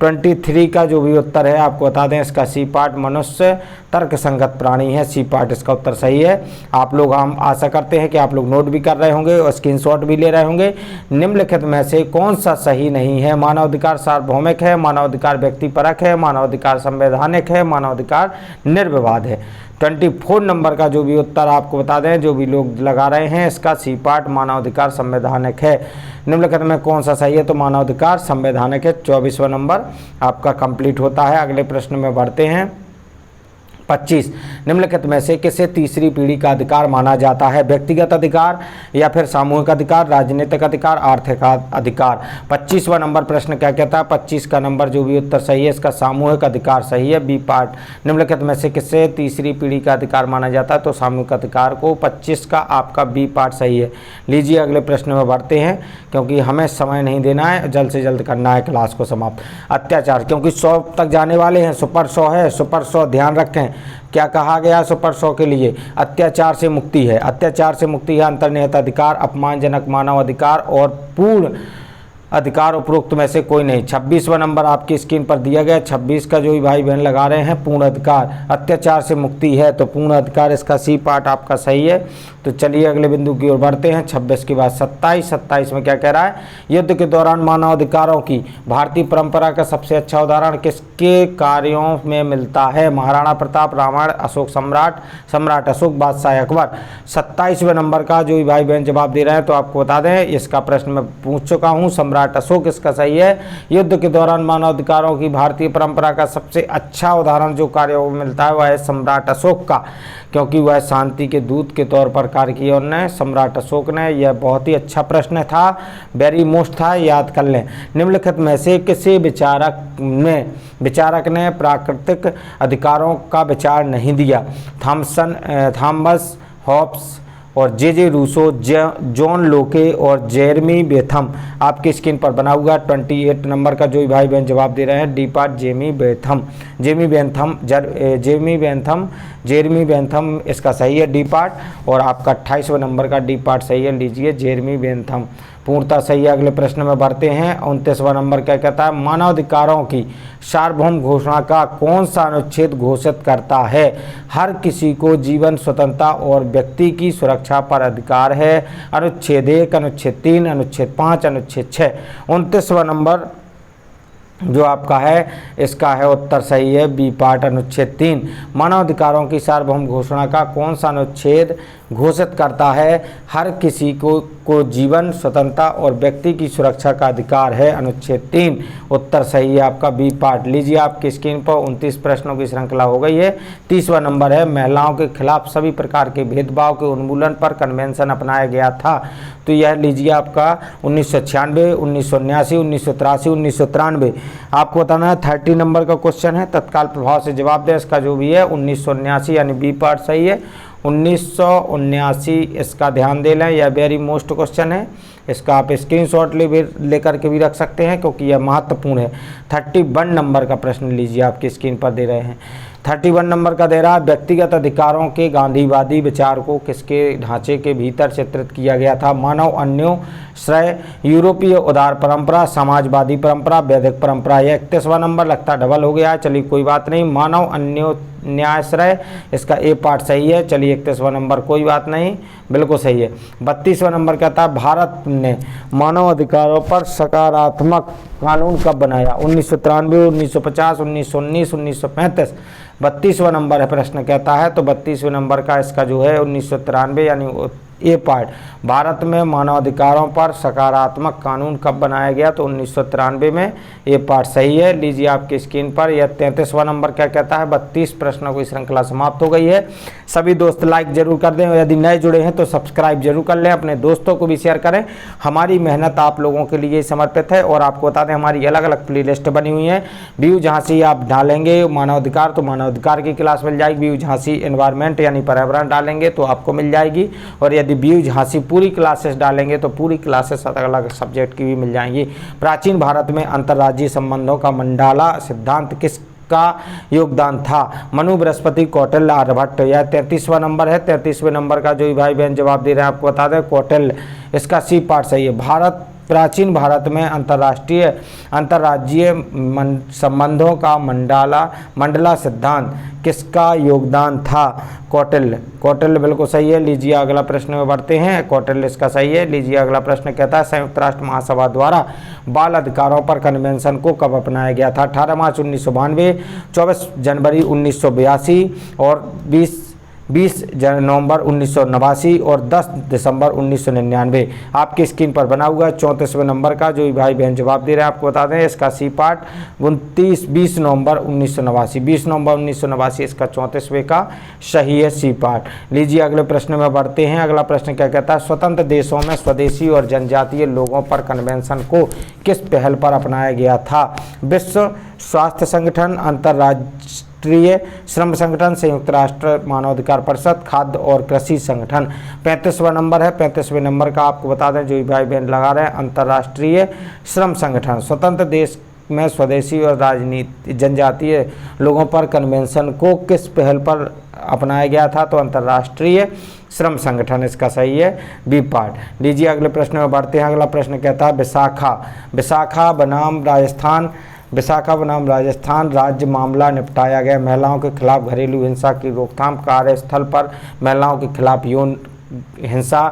23 का जो भी उत्तर है आपको बता दें, इसका सी पार्ट, मनुष्य तर्कसंगत प्राणी है, सी पार्ट इसका उत्तर सही है। आप लोग, हम आशा करते हैं कि आप लोग नोट भी कर रहे होंगे और स्क्रीनशॉट भी ले रहे होंगे। निम्नलिखित में से कौन सा सही नहीं है? मानवाधिकार सार्वभौमिक है, मानवाधिकार व्यक्तिपरक है, मानवाधिकार संवैधानिक है, मानवाधिकार निर्विवाद है। 24 नंबर का जो भी उत्तर आपको बता दें, जो भी लोग लगा रहे हैं, इसका सी पार्ट मानवाधिकार संवैधानिक है। निम्नलिखित में कौन सा सही है? तो मानवाधिकार संवैधानिक है। 24वां नंबर आपका कंप्लीट होता है। अगले प्रश्न में बढ़ते हैं। 25, निम्नलिखित में से किसे तीसरी पीढ़ी का अधिकार माना जाता है? व्यक्तिगत अधिकार या फिर सामूहिक अधिकार, राजनीतिक अधिकार, आर्थिक अधिकार। 25वां नंबर प्रश्न क्या कहता है? 25 का नंबर जो भी उत्तर सही है, इसका सामूहिक अधिकार सही है, बी पार्ट। निम्नलिखित में से किसे तीसरी पीढ़ी का अधिकार माना जाता है? तो सामूहिक अधिकार को। 25 का आपका बी पार्ट सही है। लीजिए अगले प्रश्न में बढ़ते हैं, क्योंकि हमें समय नहीं देना है, जल्द से जल्द करना है क्लास को समाप्त। अत्याचार, क्योंकि 100 तक जाने वाले हैं, सुपर 100 है, सुपर 100 ध्यान रखें। क्या कहा गया सुपर 100 के लिए? अत्याचार से मुक्ति है, अत्याचार से मुक्ति है, अंतर्निहित अधिकार, अपमानजनक मानव अधिकार और पूर्ण अधिकार, उपरोक्त में से कोई नहीं। 26वां नंबर आपकी स्क्रीन पर दिया गया। 26 का जो भी भाई बहन लगा रहे हैं, पूर्ण अधिकार, अत्याचार से मुक्ति है, तो पूर्ण अधिकार इसका सी पार्ट आपका सही है। तो चलिए अगले बिंदु की ओर बढ़ते हैं। 26 के बाद 27 में क्या कह रहा है? युद्ध के दौरान मानवाधिकारों की भारतीय परंपरा का सबसे अच्छा उदाहरण किसके कार्यों में मिलता है? महाराणा प्रताप, रामायण, अशोक सम्राट अशोक, बादशाह अकबर। 27वें नंबर का जो भी भाई बहन जवाब दे रहे हैं, तो आपको बता दें, इसका प्रश्न मैं पूछ चुका हूँ, सम्राट अशोक इसका सही है। युद्ध के दौरान मानवाधिकारों की भारतीय परंपरा का सबसे अच्छा उदाहरण जो कार्यों में मिलता है वह है सम्राट अशोक का, क्योंकि वह शांति के दूत के तौर पर कार्य किया उन्होंने, सम्राट अशोक ने। यह बहुत ही अच्छा प्रश्न था, वेरी मोस्ट था, याद कर लें। निम्नलिखित में से किसी विचारक ने प्राकृतिक अधिकारों का विचार नहीं दिया? थॉमस हॉब्स और जे रूसो, जॉन लोके और जेरमी बेथम। आपकी स्क्रीन पर बना हुआ 28 नंबर का जो भी भाई बहन जवाब दे रहे हैं, डी पार्ट जेरमी बेंथम इसका सही है, डी पार्ट। और आपका 28वें नंबर का डी पार्ट सही है। लीजिए जेरमी बेंथम पूर्णतः सही है। अगले प्रश्न में बढ़ते हैं। 29वां नंबर क्या कहता है? मानवाधिकारों की सार्वभौम घोषणा का कौन सा अनुच्छेद घोषित करता है? हर किसी को जीवन, स्वतंत्रता और व्यक्ति की सुरक्षा पर अधिकार है। अनुच्छेद 1, अनुच्छेद 3, अनुच्छेद 5, अनुच्छेद 6। 29वां नंबर जो आपका है, इसका है उत्तर सही है, बी पार्ट, अनुच्छेद 3। मानवाधिकारों की सार्वभौम घोषणा का कौन सा अनुच्छेद घोषित करता है? हर किसी को जीवन, स्वतंत्रता और व्यक्ति की सुरक्षा का अधिकार है, अनुच्छेद 3। उत्तर सही है आपका, बी पार्ट। लीजिए आपकी स्क्रीन पर 29 प्रश्नों की श्रृंखला हो गई है। 30वां नंबर है, महिलाओं के खिलाफ सभी प्रकार के भेदभाव के उन्मूलन पर कन्वेंशन अपनाया गया था। तो यह लीजिए आपका 1996, 1979, 1983, 1993। आपको बताना है 30 नंबर का क्वेश्चन है, तत्काल प्रभाव से जवाब दें। इसका जो भी है 1979 यानी बी पार्ट सही है। 1979 इसका ध्यान दे लें, यह वेरी मोस्ट क्वेश्चन है। इसका आप स्क्रीनशॉट लेकर के भी रख सकते हैं, क्योंकि यह महत्वपूर्ण है। 31 नंबर का प्रश्न लीजिए, आपकी स्क्रीन पर दे रहे हैं। 31 नंबर का दे रहा है, व्यक्तिगत अधिकारों के गांधीवादी विचार को किसके ढांचे के भीतर चित्रित किया गया था? मानव अन्योश्रय, यूरोपीय उदार परंपरा, समाजवादी परंपरा, वैदिक परंपरा। यह 31वां नंबर लगता डबल हो गया है, चलिए कोई बात नहीं। मानव अन्याश्रय इसका ए पार्ट सही है। चलिए 31वां नंबर कोई बात नहीं, बिल्कुल सही है। 32वां नंबर कहता है, भारत ने मानव अधिकारों पर सकारात्मक कानून कब बनाया? 1993, 1950, 1919, 1935। 32वां नंबर है प्रश्न कहता है, तो 32वें नंबर का इसका जो है 1993 यानी ए पार्ट, भारत में मानवाधिकारों पर सकारात्मक कानून कब बनाया गया? तो 1993 में। ए पार्ट सही है। लीजिए आपकी स्क्रीन पर यह 33वां नंबर क्या कहता है? 32 प्रश्नों की श्रृंखला समाप्त हो गई है। सभी दोस्त लाइक जरूर कर दें और यदि नए जुड़े हैं तो सब्सक्राइब जरूर कर लें, अपने दोस्तों को भी शेयर करें। हमारी मेहनत आप लोगों के लिए समर्पित है। और आपको बता दें हमारी अलग अलग प्ले लिस्ट बनी हुई है। व्यू जहाँ से आप डालेंगे मानवाधिकार तो मानवाधिकार की क्लास मिल जाएगी। व्यू जहाँ से एनवायरमेंट यानी पर्यावरण डालेंगे तो आपको मिल जाएगी। और यदि व्यू जहाँ से पूरी क्लासेस डालेंगे तो पूरी क्लासेस अलग अलग सब्जेक्ट की भी मिल जाएंगी। प्राचीन भारत में अंतर्राज्यीय संबंधों का मंडाला सिद्धांत किसका योगदान था? मनु, बृहस्पति, कौटिल्य, आर्यभट्ट। यह 33वां नंबर है। 33वें नंबर का जो भाई बहन जवाब दे रहे हैं आपको बता दें कौटिल्य, इसका सी पार्ट सही है। प्राचीन भारत में अंतर्राज्यीय संबंधों का मंडला सिद्धांत किसका योगदान था? कौटिल्य। कौटिल्य बिल्कुल सही है। लीजिए अगला प्रश्न में बढ़ते हैं। कौटिल्य इसका सही है। लीजिए अगला प्रश्न कहता है संयुक्त राष्ट्र महासभा द्वारा बाल अधिकारों पर कन्वेंशन को कब अपनाया गया था? 18 मार्च 1992, 24 जनवरी 1982 और 20 नवंबर 1989 और 10 दिसंबर 1999। आपकी स्क्रीन पर बना हुआ है 34वें नंबर का जो भाई बहन जवाब दे रहे हैं आपको बता दें इसका सी पार्ट 20 नवंबर 1989। 20 नवंबर 1989 इसका 34वें का सही है सी पार्ट। लीजिए अगले प्रश्न में बढ़ते हैं। अगला प्रश्न क्या कहता है? स्वतंत्र देशों में स्वदेशी और जनजातीय लोगों पर कन्वेंशन को किस पहल पर अपनाया गया था? विश्व स्वास्थ्य संगठन, अंतर्राष्ट्रीय श्रम संगठन, संयुक्त राष्ट्र मानवाधिकार परिषद, खाद्य और कृषि संगठन। 35वां नंबर है। 35वें नंबर का आपको बता दें जो भाई बहन लगा रहे हैं अंतर्राष्ट्रीय श्रम संगठन। स्वतंत्र देश में स्वदेशी और जनजातीय लोगों पर कन्वेंशन को किस पहल पर अपनाया गया था? तो अंतर्राष्ट्रीय श्रम संगठन इसका सही है बी पार्ट। लीजिए अगले प्रश्न में बढ़ते हैं। अगला प्रश्न कहता है विशाखा बनाम राजस्थान राज्य मामला निपटाया गया। महिलाओं के खिलाफ घरेलू हिंसा की रोकथाम, कार्यस्थल पर महिलाओं के खिलाफ यौन हिंसा,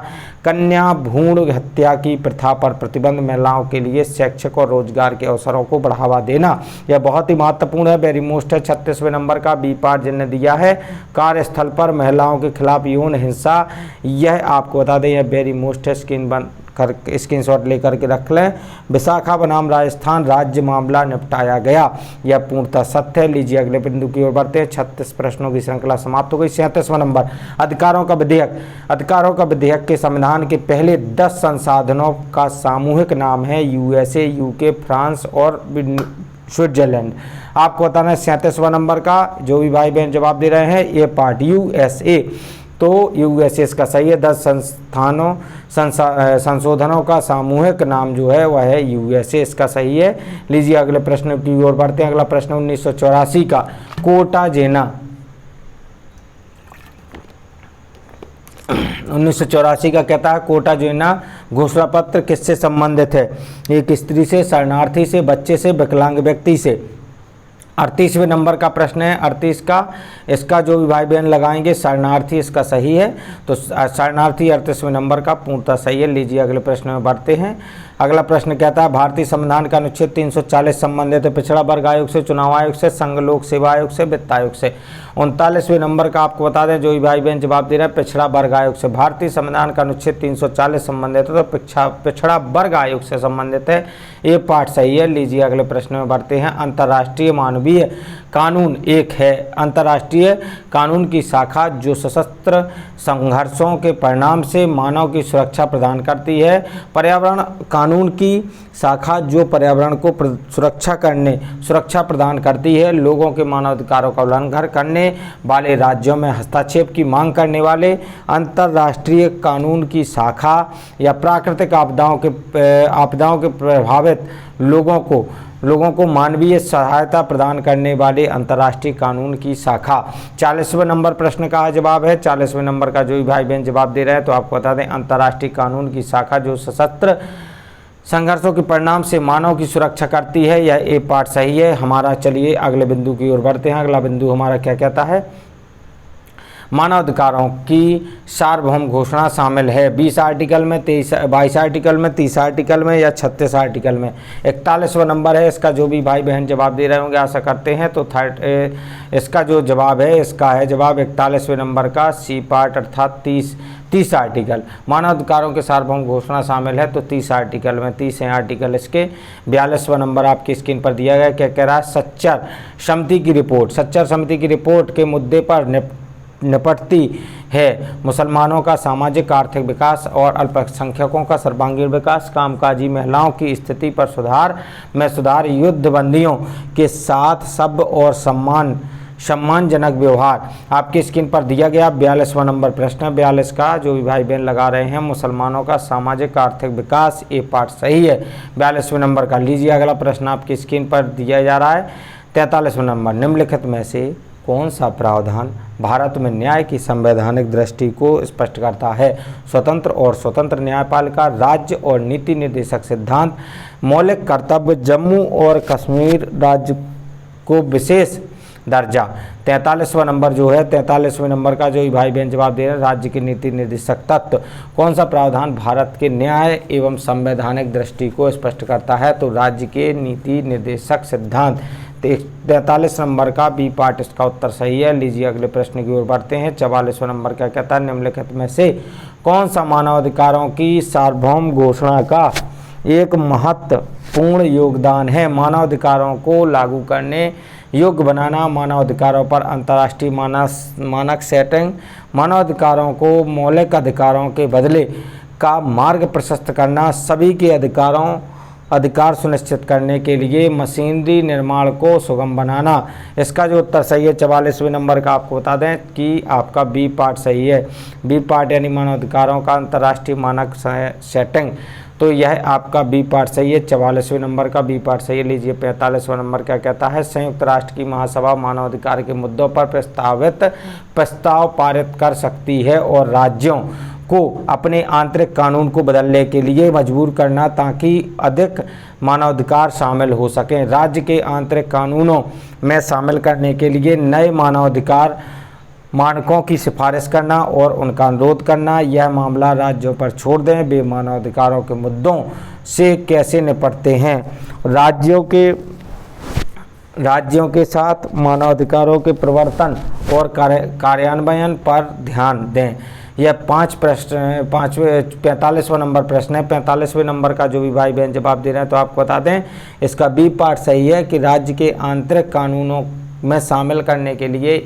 कन्या भ्रूण हत्या की प्रथा पर प्रतिबंध, महिलाओं के लिए शैक्षिक और रोजगार के अवसरों को बढ़ावा देना। यह बहुत ही महत्वपूर्ण है, वेरी मोस्ट है। 36वें नंबर का बी पार्ट जिन्होंने दिया है कार्यस्थल पर महिलाओं के खिलाफ यौन हिंसा, यह आपको बता दें यह वेरी मोस्ट है। स्क्रीनशॉट लेकर के रख लें। विशाखा बनाम राजस्थान राज्य मामला निपटाया गया, यह पूर्णतः सत्य है। लीजिए अगले बिंदु की ओर बढ़ते हैं। 36 प्रश्नों की श्रृंखला समाप्त हो गई। 37वां नंबर अधिकारों का विधेयक के संविधान के पहले 10 संसाधनों का सामूहिक नाम है USA, UK, फ्रांस और स्विट्जरलैंड। आपको बताना है 37वां नंबर का जो भी भाई बहन जवाब दे रहे हैं ये पार्ट USA। तो USA इसका सही है। 10 संशोधनों का सामूहिक नाम जो है वह है USA, इसका सही है। लीजिए अगले प्रश्न की ओर बढ़ते हैं। अगला प्रश्न 1984 का कोटा जेना 1984 का कहता है कोटा जेना घोषणा पत्र किससे संबंधित है? एक स्त्री से, शरणार्थी से, बच्चे से, विकलांग व्यक्ति से। 38वें नंबर का प्रश्न है 38 का, इसका जो भी भाई बहन लगाएंगे शरणार्थी इसका सही है। तो शरणार्थी 38वें नंबर का पूर्णतः सही है। लीजिए अगले प्रश्न में बढ़ते हैं। अगला प्रश्न कहता है भारतीय संविधान का अनुच्छेद 340 संबंधित है पिछड़ा वर्ग आयोग से, चुनाव आयोग से, संघ लोक सेवा आयोग से, वित्त आयोग से। 39वें नंबर का आपको बता दें जो भी भाई बहन जवाब दे रहे हैं पिछड़ा वर्ग आयोग से। भारतीय संविधान का अनुच्छेद 340 संबंधित है तो पिछड़ा वर्ग आयोग से संबंधित है, ये पार्ट सही है। लीजिए अगले प्रश्न में बढ़ते हैं। अंतर्राष्ट्रीय मानवीय कानून एक है अंतर्राष्ट्रीय कानून की शाखा जो सशस्त्र संघर्षों के परिणाम से मानव की सुरक्षा प्रदान करती है। पर्यावरण कानून की शाखा जो पर्यावरण को सुरक्षा प्रदान करती है। लोगों के मानवाधिकारों का उल्लंघन करने वाले राज्यों में हस्तक्षेप की मांग करने वाले। अंतर्राष्ट्रीय कानून की शाखा या प्राकृतिक आपदाओं के प्रभावित लोगों को मानवीय सहायता प्रदान करने वाले अंतर्राष्ट्रीय कानून की शाखा। 40वें नंबर प्रश्न का जवाब है। 40वें नंबर का जो भी भाई बहन जवाब दे रहे हैं तो आपको बता दें अंतर्राष्ट्रीय कानून की शाखा जो सशस्त्र संघर्षों के परिणाम से मानव की सुरक्षा करती है, यह ए पार्ट सही है हमारा। चलिए अगले बिंदु की ओर बढ़ते हैं। अगला बिंदु हमारा क्या कहता है? मानवाधिकारों की सार्वभौम घोषणा शामिल है 20 आर्टिकल में, 22 आर्टिकल में, 30 आर्टिकल में या 36 आर्टिकल में। 41वां नंबर है इसका जो भी भाई बहन जवाब दे रहे होंगे आशा करते हैं तो इसका जो जवाब है इसका है जवाब 41वें नंबर का सी पार्ट अर्थात 30 आर्टिकल। मानव अधिकारों के सार्वभौम घोषणा शामिल है तो 30 आर्टिकल में 30 हैं आर्टिकल इसके। 42वां नंबर आपकी स्क्रीन पर दिया गया, क्या कह रहा है, सच्चर समिति की रिपोर्ट। सच्चर समिति की रिपोर्ट के मुद्दे पर निपटती है मुसलमानों का सामाजिक आर्थिक विकास और अल्पसंख्यकों का सर्वांगीण विकास, कामकाजी महिलाओं की स्थिति पर सुधार, युद्धबंदियों के साथ सब और सम्मानजनक व्यवहार। आपकी स्क्रीन पर दिया गया 42वां नंबर प्रश्न है 42 का, जो भी भाई बहन लगा रहे हैं, मुसलमानों का सामाजिक आर्थिक विकास, ये पार्ट सही है 42वें नंबर का। लीजिए अगला प्रश्न आपकी स्क्रीन पर दिया जा रहा है 43वां नंबर। निम्नलिखित में से कौन सा प्रावधान भारत में न्याय की संवैधानिक दृष्टि को स्पष्ट करता है? स्वतंत्र और स्वतंत्र न्यायपालिका, राज्य और नीति निर्देशक सिद्धांत, मौलिक कर्तव्य, जम्मू और कश्मीर राज्य को विशेष दर्जा। 43वां नंबर जो है 43वें नंबर का, जो भाई बहन जवाब दे रहे हैं, राज्य के नीति निर्देशक तत्व। कौन सा प्रावधान भारत के न्याय एवं संवैधानिक दृष्टि को स्पष्ट करता है? तो राज्य के नीति निर्देशक सिद्धांत। 43 नंबर का बी पार्ट इसका उत्तर सही है। लीजिए अगले प्रश्न की ओर बढ़ते हैं। 44वां नंबर क्या कहता है? निम्नलिखित में से कौन सा मानवाधिकारों की सार्वभौम घोषणा का एक महत्वपूर्ण योगदान है? मानवाधिकारों को लागू करने योग्य बनाना, मानवाधिकारों पर अंतर्राष्ट्रीय मानक सेटिंग, मानवाधिकारों को मौलिक अधिकारों के बदले का मार्ग प्रशस्त करना, सभी के अधिकार सुनिश्चित करने के लिए मशीनरी निर्माण को सुगम बनाना। इसका जो उत्तर सही है 44वें नंबर का, आपको बता दें कि आपका बी पार्ट सही है। बी पार्ट यानी मानवाधिकारों का अंतर्राष्ट्रीय मानक सेटिंग, तो यह आपका बी पार्ट सही है। 44वें नंबर का बी पार्ट सही है। लीजिए 45वां नंबर क्या कहता है? संयुक्त राष्ट्र की महासभा मानवाधिकार के मुद्दों पर प्रस्ताव पारित कर सकती है और राज्यों को अपने आंतरिक कानून को बदलने के लिए मजबूर करना ताकि अधिक मानवाधिकार शामिल हो सकें। राज्य के आंतरिक कानूनों में शामिल करने के लिए नए मानवाधिकार मानकों की सिफारिश करना और उनका अनुरोध करना। यह मामला राज्यों पर छोड़ दें, वे मानवाधिकारों के मुद्दों से कैसे निपटते हैं। राज्यों के साथ मानवाधिकारों के प्रवर्तन और कार्यान्वयन पर ध्यान दें। यह 5 प्रश्न है। 45वां नंबर प्रश्न है। 45वें नंबर का जो भी भाई बहन जवाब दे रहे हैं तो आपको बता दें इसका बी पार्ट सही है कि राज्य के आंतरिक कानूनों में शामिल करने के लिए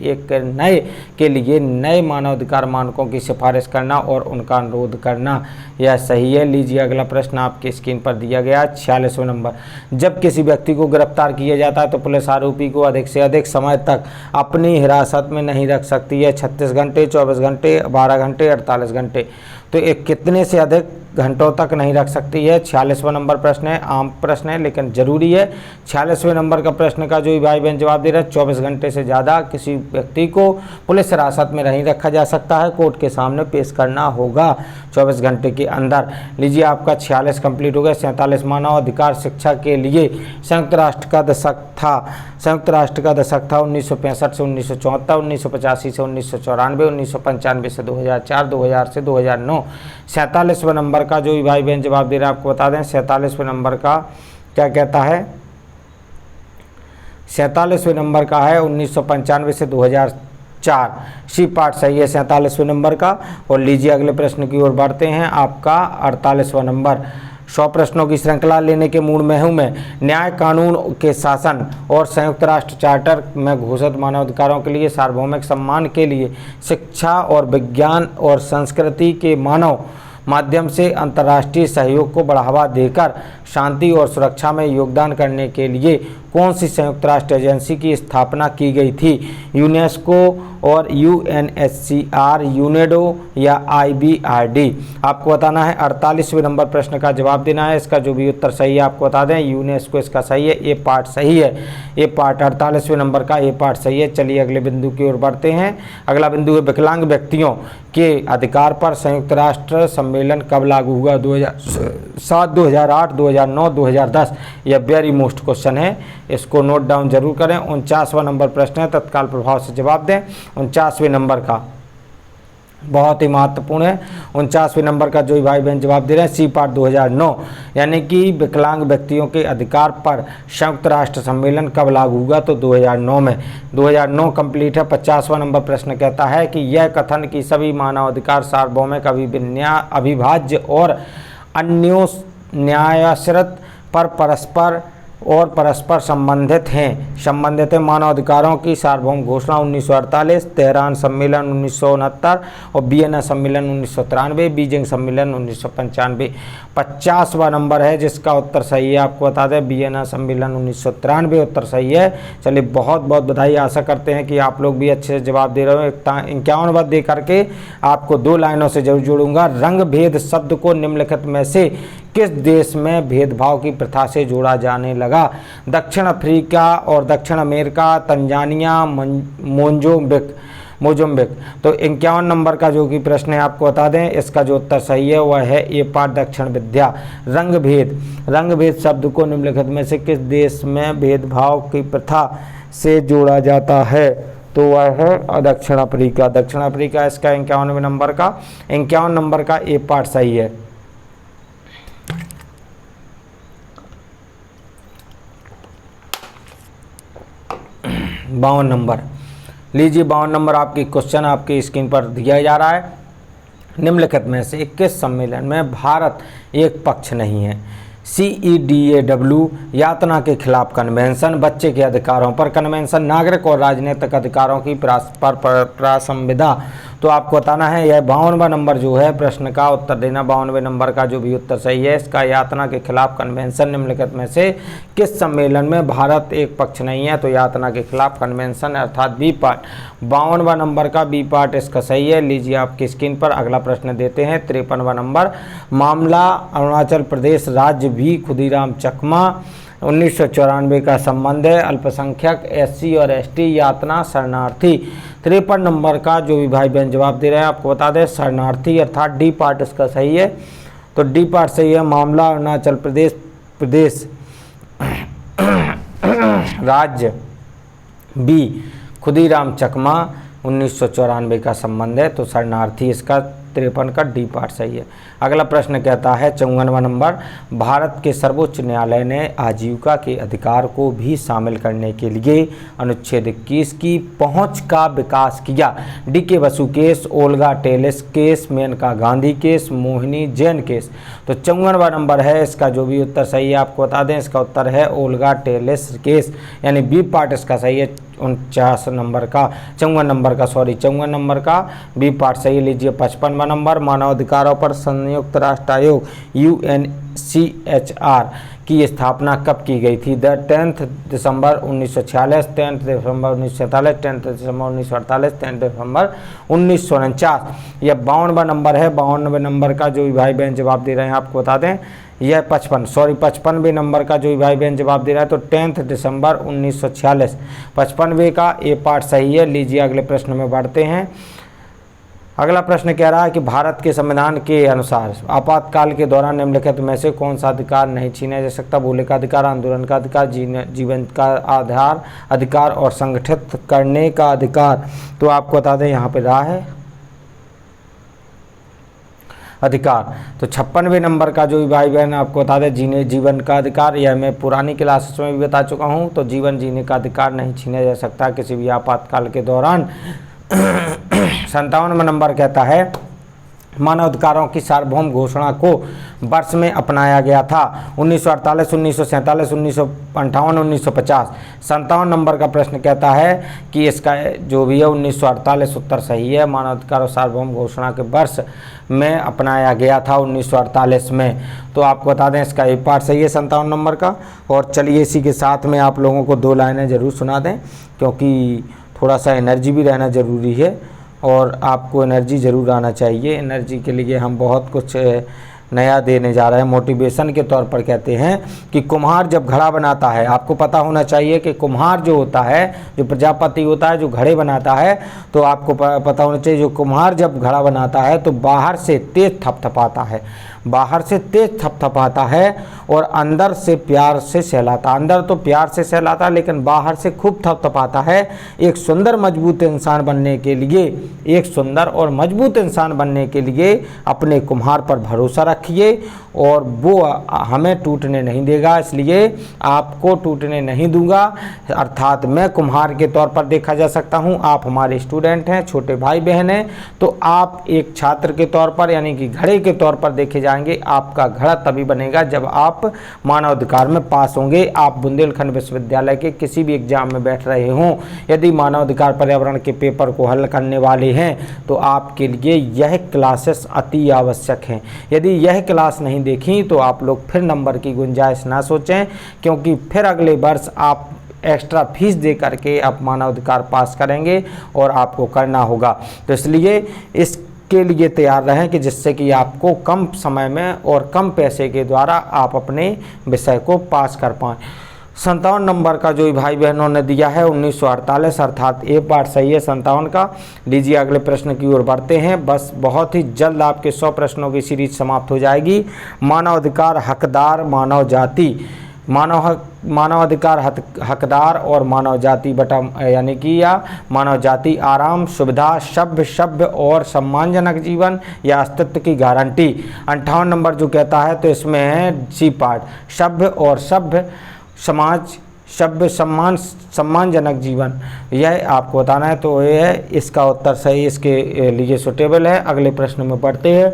नए मानवाधिकार मानकों की सिफारिश करना और उनका अनुरोध करना, यह सही है। लीजिए अगला प्रश्न आपकी स्क्रीन पर दिया गया 46वें नंबर। जब किसी व्यक्ति को गिरफ्तार किया जाता है तो पुलिस आरोपी को अधिक से अधिक समय तक अपनी हिरासत में नहीं रख सकती है। 36 घंटे, 24 घंटे, 12 घंटे, 48 घंटे। तो एक कितने से अधिक घंटों तक नहीं रख सकती है? 46वां नंबर प्रश्न है, आम प्रश्न है लेकिन जरूरी है। 46वें नंबर का प्रश्न का जो भाई बहन जवाब दे रहा है 24 घंटे से ज़्यादा किसी व्यक्ति को पुलिस हिरासत में नहीं रखा जा सकता है, कोर्ट के सामने पेश करना होगा 24 घंटे के अंदर। लीजिए आपका 46 कंप्लीट हो गया। 47 मानव अधिकार शिक्षा के लिए संयुक्त राष्ट्र का दशक था 1965 से 1974, 1985 से 1994, 1995 से 2004, 2000 से 2009। 47वें नंबर का जो भाई बहन जवाब दे रहा है आपको बता दें 47वें नंबर का क्या कहता है? 47वें नंबर का है 1995 से 2004। सी पार्ट सही है 47वें नंबर का। और लीजिए अगले प्रश्न की ओर बढ़ते हैं। आपका 48वां नंबर। 100 प्रश्नों की श्रृंखला लेने के मूड में हूँ मैं। न्याय, कानून के शासन और संयुक्त राष्ट्र चार्टर में घोषित मानवाधिकारों के लिए सार्वभौमिक सम्मान के लिए शिक्षा और विज्ञान और संस्कृति के मानव माध्यम से अंतर्राष्ट्रीय सहयोग को बढ़ावा देकर शांति और सुरक्षा में योगदान करने के लिए कौन सी संयुक्त राष्ट्र एजेंसी की स्थापना की गई थी? यूनेस्को और यूएनएचसीआर, यूनेडो या आईबीआरडी? आपको बताना है। 48वें नंबर प्रश्न का जवाब देना है। इसका जो भी उत्तर सही है आपको बता दें यूनेस्को इसका सही है, ए पार्ट सही है। ए पार्ट 48वें नंबर का ए पार्ट सही है। चलिए अगले बिंदु की ओर बढ़ते हैं। अगला बिंदु है विकलांग व्यक्तियों के अधिकार पर संयुक्त राष्ट्र सम्मेलन कब लागू हुआ? 2007, 2008, 2009, 2010। यह वेरी मोस्ट क्वेश्चन है, इसको नोट डाउन जरूर करें। 49वां नंबर प्रश्न है, तत्काल प्रभाव से जवाब दें। 49वें नंबर का बहुत ही महत्वपूर्ण है। 49वें नंबर का जो भाई बहन जवाब दे रहे हैं सी पार्ट 2009, यानी कि विकलांग व्यक्तियों के अधिकार पर संयुक्त राष्ट्र सम्मेलन कब लागू हुआ, तो 2009 में। 2009 कंप्लीट है। 50वां नंबर प्रश्न कहता है कि यह कथन कि सभी मानवाधिकार सार्वभौमिक अविभाज्य और अन्योन्याश्रित पर परस्पर संबंधित हैं। मानवाधिकारों की सार्वभौम घोषणा 1948, तेहरान सम्मेलन 1969 और वियना सम्मेलन 1993, बीजिंग सम्मेलन 1995। 50वां नंबर है जिसका उत्तर सही है, आपको बता दें वियना सम्मेलन 1993 उत्तर सही है। चलिए बहुत बहुत बधाई, आशा करते हैं कि आप लोग भी अच्छे से जवाब दे रहे हो। 51 बार दे करके आपको 2 लाइनों से जरूर जोड़ूंगा। रंग भेद शब्द को निम्नलिखित में से किस देश में भेदभाव की प्रथा से जोड़ा जाने लगा? दक्षिण अफ्रीका और दक्षिण अमेरिका, तंजानिया, मोजम्बिक। तो 51 नंबर का जो कि प्रश्न है आपको बता दें, इसका जो उत्तर सही है वह है ए पार्ट दक्षिण विद्या। रंग भेद शब्द को निम्नलिखित में से किस देश में भेदभाव की प्रथा से जोड़ा जाता है? तो वह है दक्षिण अफ्रीका। दक्षिण अफ्रीका इसका 51वें नंबर का 51 नंबर का ए पार्ट सही है। बावन नंबर लीजिए, 52 नंबर आपकी क्वेश्चन आपकी स्क्रीन पर दिया जा रहा है। निम्नलिखित में से 21 सम्मेलन में भारत एक पक्ष नहीं है? CEDAW यातना के खिलाफ कन्वेंशन, बच्चे के अधिकारों पर कन्वेंशन, नागरिक और राजनीतिक अधिकारों की प्रासंविदा। तो आपको बताना है यह 52वां नंबर जो है प्रश्न का उत्तर देना। 52वें नंबर का जो भी उत्तर सही है इसका यातना के खिलाफ कन्वेंशन निम्नलिखित में से किस सम्मेलन में भारत एक पक्ष नहीं है? तो यातना के खिलाफ कन्वेंशन अर्थात बी पार्ट। 52वां नंबर का बी पार्ट इसका सही है। लीजिए आपकी स्क्रीन पर अगला प्रश्न देते हैं। 53वां नंबर मामला अरुणाचल प्रदेश राज्य भी खुदीराम चकमा 1994 का संबंध है। अल्पसंख्यक, SC और ST, यातना, शरणार्थी। 53 नंबर का जो भी भाई बहन जवाब दे रहे हैं आपको बता दें शरणार्थी अर्थात डी पार्ट इसका सही है। तो डी पार्ट सही है। मामला अरुणाचल प्रदेश राज्य बी खुदीराम चकमा 1994 का संबंध है। तो शरणार्थी इसका 53 का डी पार्ट सही है। अगला प्रश्न कहता है 54वां नंबर भारत के सर्वोच्च न्यायालय ने आजीविका के अधिकार को भी शामिल करने के लिए अनुच्छेद 21 की पहुंच का विकास किया। DK Basu case, Olga Tellis case, Maneka Gandhi case, Mohini Jain case. तो 54वां नंबर है इसका जो भी उत्तर सही है आपको बता दें इसका उत्तर है ओल्गा टेलिस केस, यानी बी पार्ट इसका सही है। 54 नंबर का 54 नंबर का बी पार्ट सही। लीजिए 55वां नंबर मानवाधिकारों पर संयुक्त राष्ट्र आयोग UNCHR की स्थापना कब की गई थी? 10 दिसंबर 1946, 10 दिसंबर 1947, 10 दिसंबर 1948, 10 दिसंबर 1949। यह 52वां नंबर है। 52वें नंबर का जो भी भाई बहन जवाब दे रहे हैं आपको बता दें यह 55वें नंबर का जो भी भाई बहन जवाब दे रहा है तो 10 दिसंबर 1946। 55वें का ए पार्ट सही है। लीजिए अगले प्रश्न में बढ़ते हैं। अगला प्रश्न कह रहा है कि भारत के संविधान के अनुसार आपातकाल के दौरान निम्नलिखित में से कौन सा अधिकार नहीं छीना जा सकता? बोले का अधिकार, आंदोलन का अधिकार, जीवन का अधिकार और संगठित करने का अधिकार। तो आपको बता दें यहाँ पे रहा है अधिकार। तो 56वें नंबर का जो भी भाई बहन आपको बता दें जीवन का अधिकार, यह मैं पुरानी क्लासेस में भी बता चुका हूँ। तो जीवन जीने का अधिकार नहीं छीना जा सकता किसी भी आपातकाल के दौरान। 57वां नंबर कहता है मानवाधिकारों की सार्वभौम घोषणा को वर्ष में अपनाया गया था 1948, 1947, 1958, 1950। 57 नंबर का प्रश्न कहता है कि इसका जो भी है 1948 उत्तर सही है। मानवाधिकारों सार्वभौम घोषणा के वर्ष में अपनाया गया था 1948 में। तो आपको बता दें इसका एक पार्ट सही है 57 नंबर का। और चलिए इसी के साथ में आप लोगों को 2 लाइनें ज़रूर सुना दें क्योंकि थोड़ा सा एनर्जी भी रहना ज़रूरी है और आपको एनर्जी ज़रूर आना चाहिए। एनर्जी के लिए हम बहुत कुछ नया देने जा रहे हैं। मोटिवेशन के तौर पर कहते हैं कि कुम्हार जब घड़ा बनाता है, आपको पता होना चाहिए कि कुम्हार जो होता है, जो प्रजापति होता है, जो घड़े बनाता है, तो आपको पता होना चाहिए जो कुम्हार जब घड़ा बनाता है तो बाहर से तेज थपथपाता है, बाहर से तेज थपथपाता है और अंदर से प्यार से सहलाता। अंदर तो प्यार से सहलाता लेकिन बाहर से खूब थपथपाता है। एक सुंदर मजबूत इंसान बनने के लिए, एक सुंदर और मजबूत इंसान बनने के लिए अपने कुम्हार पर भरोसा रखिए और वो हमें टूटने नहीं देगा, इसलिए आपको टूटने नहीं दूंगा। अर्थात मैं कुम्हार के तौर पर देखा जा सकता हूँ, आप हमारे स्टूडेंट हैं, छोटे भाई बहन हैं, तो आप एक छात्र के तौर पर यानी कि घड़े के तौर पर देखे जाएंगे। आपका घड़ा तभी बनेगा जब आप मानवाधिकार में पास होंगे। आप बुंदेलखंड विश्वविद्यालय के किसी भी एग्जाम में बैठ रहे हों, यदि मानवाधिकार पर्यावरण के पेपर को हल करने वाले हैं तो आपके लिए यह क्लासेस अति आवश्यक हैं। यदि यह क्लास नहीं देखी तो आप लोग फिर नंबर की गुंजाइश ना सोचें, क्योंकि फिर अगले वर्ष आप एक्स्ट्रा फीस दे करके आप मानवाधिकार पास करेंगे और आपको करना होगा। तो इसलिए इसके लिए तैयार रहें कि जिससे कि आपको कम समय में और कम पैसे के द्वारा आप अपने विषय को पास कर पाएँ। 57 नंबर का जो भाई बहनों ने दिया है 1948, अर्थात ए पार्ट सही है 57 का। लीजिए अगले प्रश्न की ओर बढ़ते हैं। बस बहुत ही जल्द आपके 100 प्रश्नों की सीरीज समाप्त हो जाएगी। मानवाधिकार हकदार मानव जाति, मानवाधिकार हकदार और मानव जाति बटा यानी कि या मानव जाति आराम सुविधा सभ्य और सम्मानजनक जीवन या अस्तित्व की गारंटी। 58 नंबर जो कहता है तो इसमें है सी पार्ट, सभ्य और सभ्य समाज, सभ्य सम्मानजनक जीवन, यह आपको बताना है। तो यह है इसका उत्तर सही, इसके लिए सुटेबल है। अगले प्रश्न में पढ़ते हैं।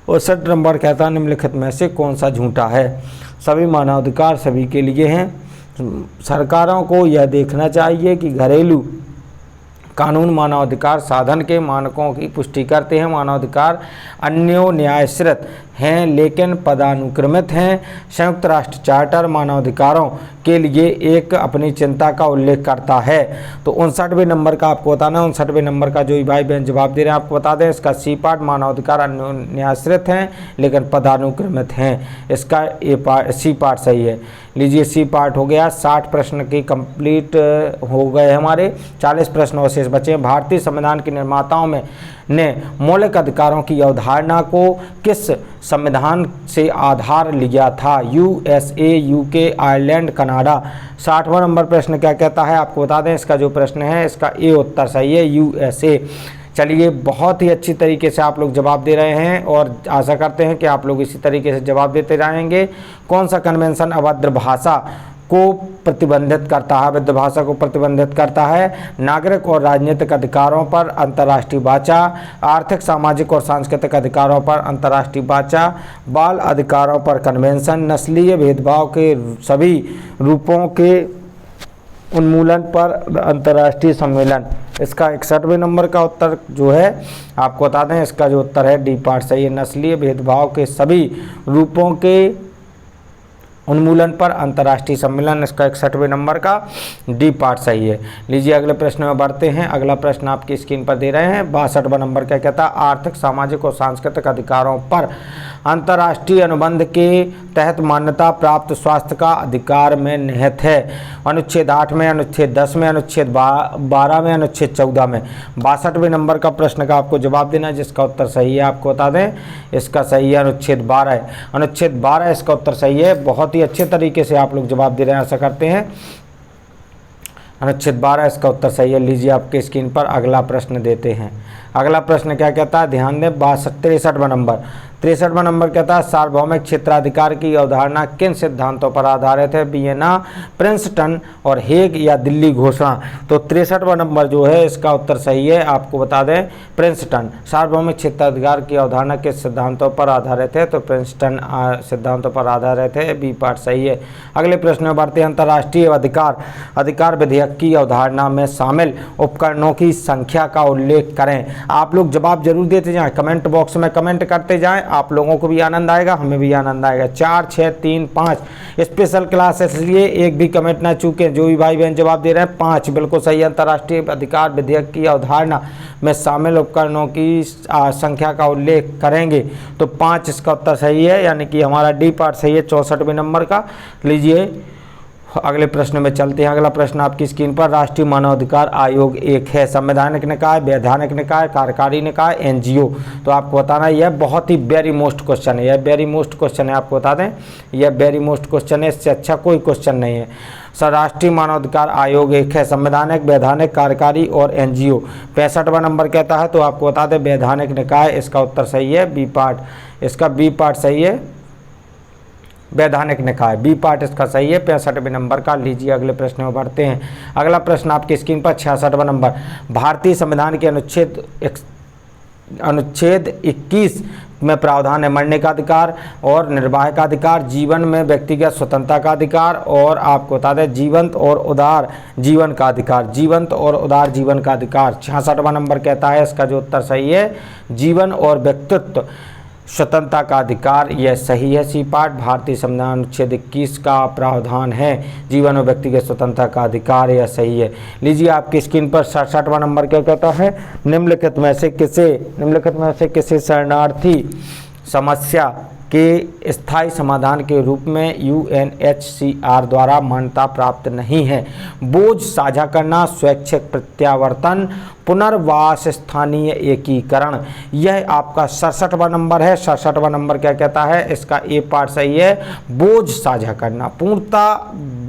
59 नंबर कहता है निम्नलिखित में से कौन सा झूठा है। सभी मानवाधिकार सभी के लिए हैं। सरकारों को यह देखना चाहिए कि घरेलू कानून मानवाधिकार साधन के मानकों की पुष्टि करते हैं। मानवाधिकार अन्योन्याश्रित हैं लेकिन पदानुक्रमित हैं। संयुक्त राष्ट्र चार्टर मानवाधिकारों के लिए एक अपनी चिंता का उल्लेख करता है। तो 59वें नंबर का आपको बताना है। 59वें नंबर का जो भाई बहन जवाब दे रहे हैं आपको बता दें, इसका सी पार्ट मानवाधिकार अन्योन्याश्रित हैं लेकिन पदानुक्रमित हैं, इसका ए पार्ट सी पार्ट सही है। लीजिए सी पार्ट हो गया। 60 प्रश्न की कंप्लीट हो गए हमारे, 40 प्रश्न अवशेष बचे। भारतीय संविधान के निर्माताओं में ने मौलिक अधिकारों की अवधारणा को किस संविधान से आधार लिया था। USA, UK, Ireland, Canada. 60वां नंबर प्रश्न क्या कहता है आपको बता दें, इसका जो प्रश्न है इसका ए उत्तर सही है, USA। चलिए बहुत ही अच्छी तरीके से आप लोग जवाब दे रहे हैं और आशा करते हैं कि आप लोग इसी तरीके से जवाब देते रहेंगे। कौन सा कन्वेंशन अभद्र भाषा को प्रतिबंधित करता है, अभद्र भाषा को प्रतिबंधित करता है? नागरिक और राजनीतिक अधिकारों पर अंतर्राष्ट्रीय वाचा, आर्थिक सामाजिक और सांस्कृतिक अधिकारों पर अंतर्राष्ट्रीय वाचा, बाल अधिकारों पर कन्वेंशन, नस्लीय भेदभाव के सभी रूपों के उन्मूलन पर अंतर्राष्ट्रीय सम्मेलन। इसका 61वें नंबर का उत्तर जो है आपको बता दें, इसका जो उत्तर है डी पार्ट सही है, नस्लीय भेदभाव के सभी रूपों के उन्मूलन पर अंतर्राष्ट्रीय सम्मेलन। इसका 61वें नंबर का डी पार्ट सही है। लीजिए अगले प्रश्न में बढ़ते हैं। अगला प्रश्न आपकी स्क्रीन पर दे रहे हैं। 62वां नंबर क्या कहता है, आर्थिक सामाजिक और सांस्कृतिक अधिकारों पर अंतर्राष्ट्रीय अनुबंध के तहत मान्यता प्राप्त स्वास्थ्य का अधिकार में निहित है। अनुच्छेद 8 में, अनुच्छेद 10 में, अनुच्छेद 12 में, अनुच्छेद 14 में। 62वें नंबर का प्रश्न का आपको जवाब देना है, जिसका उत्तर सही है आपको बता दें, इसका सही है अनुच्छेद 12 है। अनुच्छेद 12 इसका उत्तर सही है। बहुत ही अच्छे तरीके से आप लोग जवाब दे रहे हैं, आशा करते हैं। अनुच्छेद 12 इसका उत्तर सही है। लीजिए आपके स्क्रीन पर अगला प्रश्न देते हैं। अगला प्रश्न क्या कहता है, ध्यान दें। 63वां नंबर 63वां नंबर कहता है सार्वभौमिक क्षेत्राधिकार की अवधारणा किन सिद्धांतों पर आधारित है? वियना, प्रिंसटन और हेग या दिल्ली घोषणा। तो 63वां नंबर जो है इसका उत्तर सही है, आपको बता दें प्रिंसटन। सार्वभौमिक क्षेत्राधिकार की अवधारणा किस सिद्धांतों पर आधारित है? तो प्रिंसटन सिद्धांतों पर आधारित है, बी पार्ट सही है। अगले प्रश्न में बढ़ते हैं। अंतर्राष्ट्रीय अधिकार विधेयक की अवधारणा में शामिल उपकरणों की संख्या का उल्लेख करें। आप लोग जवाब जरूर देते जाएं, कमेंट बॉक्स में कमेंट करते जाएं, आप लोगों को भी आनंद आएगा, हमें भी आनंद आएगा। 4, 6, 3, 5 स्पेशल क्लास है, इसलिए एक भी कमेंट ना चूकें। जो भी भाई बहन जवाब दे रहे हैं 5 बिल्कुल सही। अंतर्राष्ट्रीय अधिकार विधेयक की अवधारणा में शामिल उपकरणों की संख्या का उल्लेख करेंगे तो 5 इसका उत्तर सही है, यानी कि हमारा डी पार्ट सही है 64वें नंबर का। लीजिए अगले प्रश्न में चलते हैं। अगला प्रश्न आपकी स्क्रीन पर, राष्ट्रीय मानवाधिकार आयोग एक है, संवैधानिक निकाय, वैधानिक निकाय, कार्यकारी निकाय, एनजीओ। तो आपको बताना यह बहुत ही वेरी मोस्ट क्वेश्चन है, यह वेरी मोस्ट क्वेश्चन है, आपको बता दें यह वेरी मोस्ट क्वेश्चन है, इससे अच्छा कोई क्वेश्चन नहीं है। राष्ट्रीय मानवाधिकार आयोग एक है, संवैधानिक, वैधानिक, कार्यकारी और एनजीओ। 65वां नंबर कहता है, तो आपको बता दें वैधानिक निकाय इसका उत्तर सही है, बी पार्ट, इसका बी पार्ट सही है, वैधानिक निकाय, बी पार्ट इसका सही है 65वें नंबर का। लीजिए अगले प्रश्न में बढ़ते हैं। अगला प्रश्न आपकी स्क्रीन पर 66वां नंबर, भारतीय संविधान के अनुच्छेद 21 में प्रावधान है मरने का अधिकार और निर्वाह का अधिकार, जीवन में व्यक्तिगत स्वतंत्रता का अधिकार और आपको बता दें जीवंत और उदार जीवन का अधिकार, जीवंत और उदार जीवन का अधिकार। 66वां नंबर कहता है इसका जो उत्तर सही है जीवन और व्यक्तित्व स्वतंत्रता का अधिकार, यह सही है सी पार्ट। भारतीय संविधान अनुच्छेद 21 का प्रावधान है जीवन और व्यक्तिगत स्वतंत्रता का अधिकार, यह सही है। लीजिए आपकी स्क्रीन पर 67वां नंबर क्या कहता है, निम्नलिखित में से किसे शरणार्थी समस्या के स्थायी समाधान के रूप में यूएनएचसीआर द्वारा मान्यता प्राप्त नहीं है। बोझ साझा करना, स्वैच्छिक प्रत्यावर्तन, पुनर्वास, स्थानीय एकीकरण। यह आपका 67वां नंबर है। 67वां नंबर क्या कहता है, इसका ए पार्ट सही है, बोझ साझा करना, पूर्णतः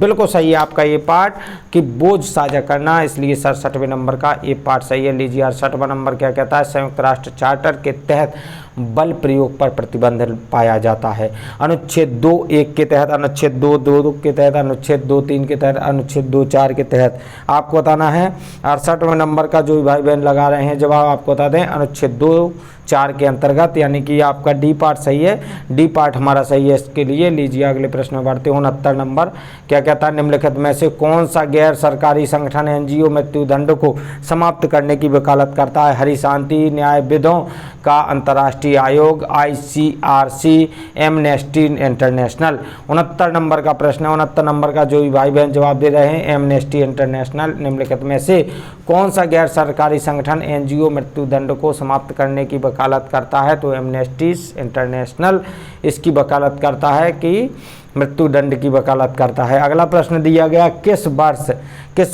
बिल्कुल सही है आपका ये पार्ट कि बोझ साझा करना, इसलिए 67वें नंबर का ए पार्ट सही है। लीजिए 68वां नंबर क्या कहता है, संयुक्त राष्ट्र चार्टर के तहत बल प्रयोग पर प्रतिबंध पाया जाता है। अनुच्छेद 2(1) के तहत, अनुच्छेद 2(2) के तहत, अनुच्छेद 2(3) के तहत, अनुच्छेद 2(4) के तहत। आपको बताना है 68वें नंबर का जो भाई बहन लगा रहे हैं जवाब आपको बता दें अनुच्छेद 2(4) के अंतर्गत, यानी कि आपका डी पार्ट सही है, डी पार्ट हमारा सही है इसके लिए। लीजिए अगले प्रश्न में बढ़ते हैं। 69 नंबर क्या कहता है, निम्नलिखित में से कौन सा गैर सरकारी संगठन एनजीओ मृत्युदंड को समाप्त करने की वकालत करता है। हरि शांति न्यायविदों का अंतर्राष्ट्रीय आयोग, ICRC, एमनेस्टी इंटरनेशनल। 69 नंबर का प्रश्न है। 69 नंबर का जो भाई बहन जवाब दे रहे हैं एमनेस्टी इंटरनेशनल। निम्नलिखित में से कौन सा गैर सरकारी संगठन एनजीओ मृत्युदंड को समाप्त करने की वकालत करता है, तो एमनेस्टी इंटरनेशनल इसकी वकालत करता है कि मृत्युदंड की वकालत करता है। अगला प्रश्न दिया गया, किस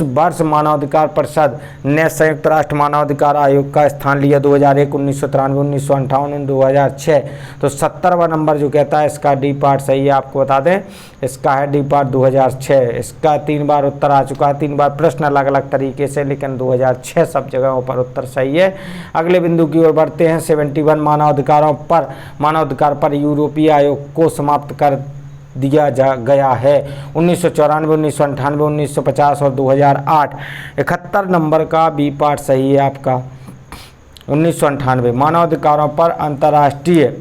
वर्ष मानवाधिकार परिषद ने संयुक्त राष्ट्र मानवाधिकार आयोग का स्थान लिया, 2001, 1993, 1958, 2006। तो 70वां नंबर जो कहता है इसका डी पार्ट सही है, आपको बता दें इसका है डी पार्ट 2006। इसका 3 बार उत्तर आ चुका है, 3 बार प्रश्न अलग अलग तरीके से, लेकिन 2006 सब जगहों पर उत्तर सही है। अगले बिंदु की ओर बढ़ते हैं। 71 मानवाधिकार पर यूरोपीय आयोग को समाप्त कर दिया गया है, 1994, 1998, 1950 और 2008। 71 नंबर का बी पार्ट सही है आपका 1998 मानवाधिकारों पर अंतर्राष्ट्रीय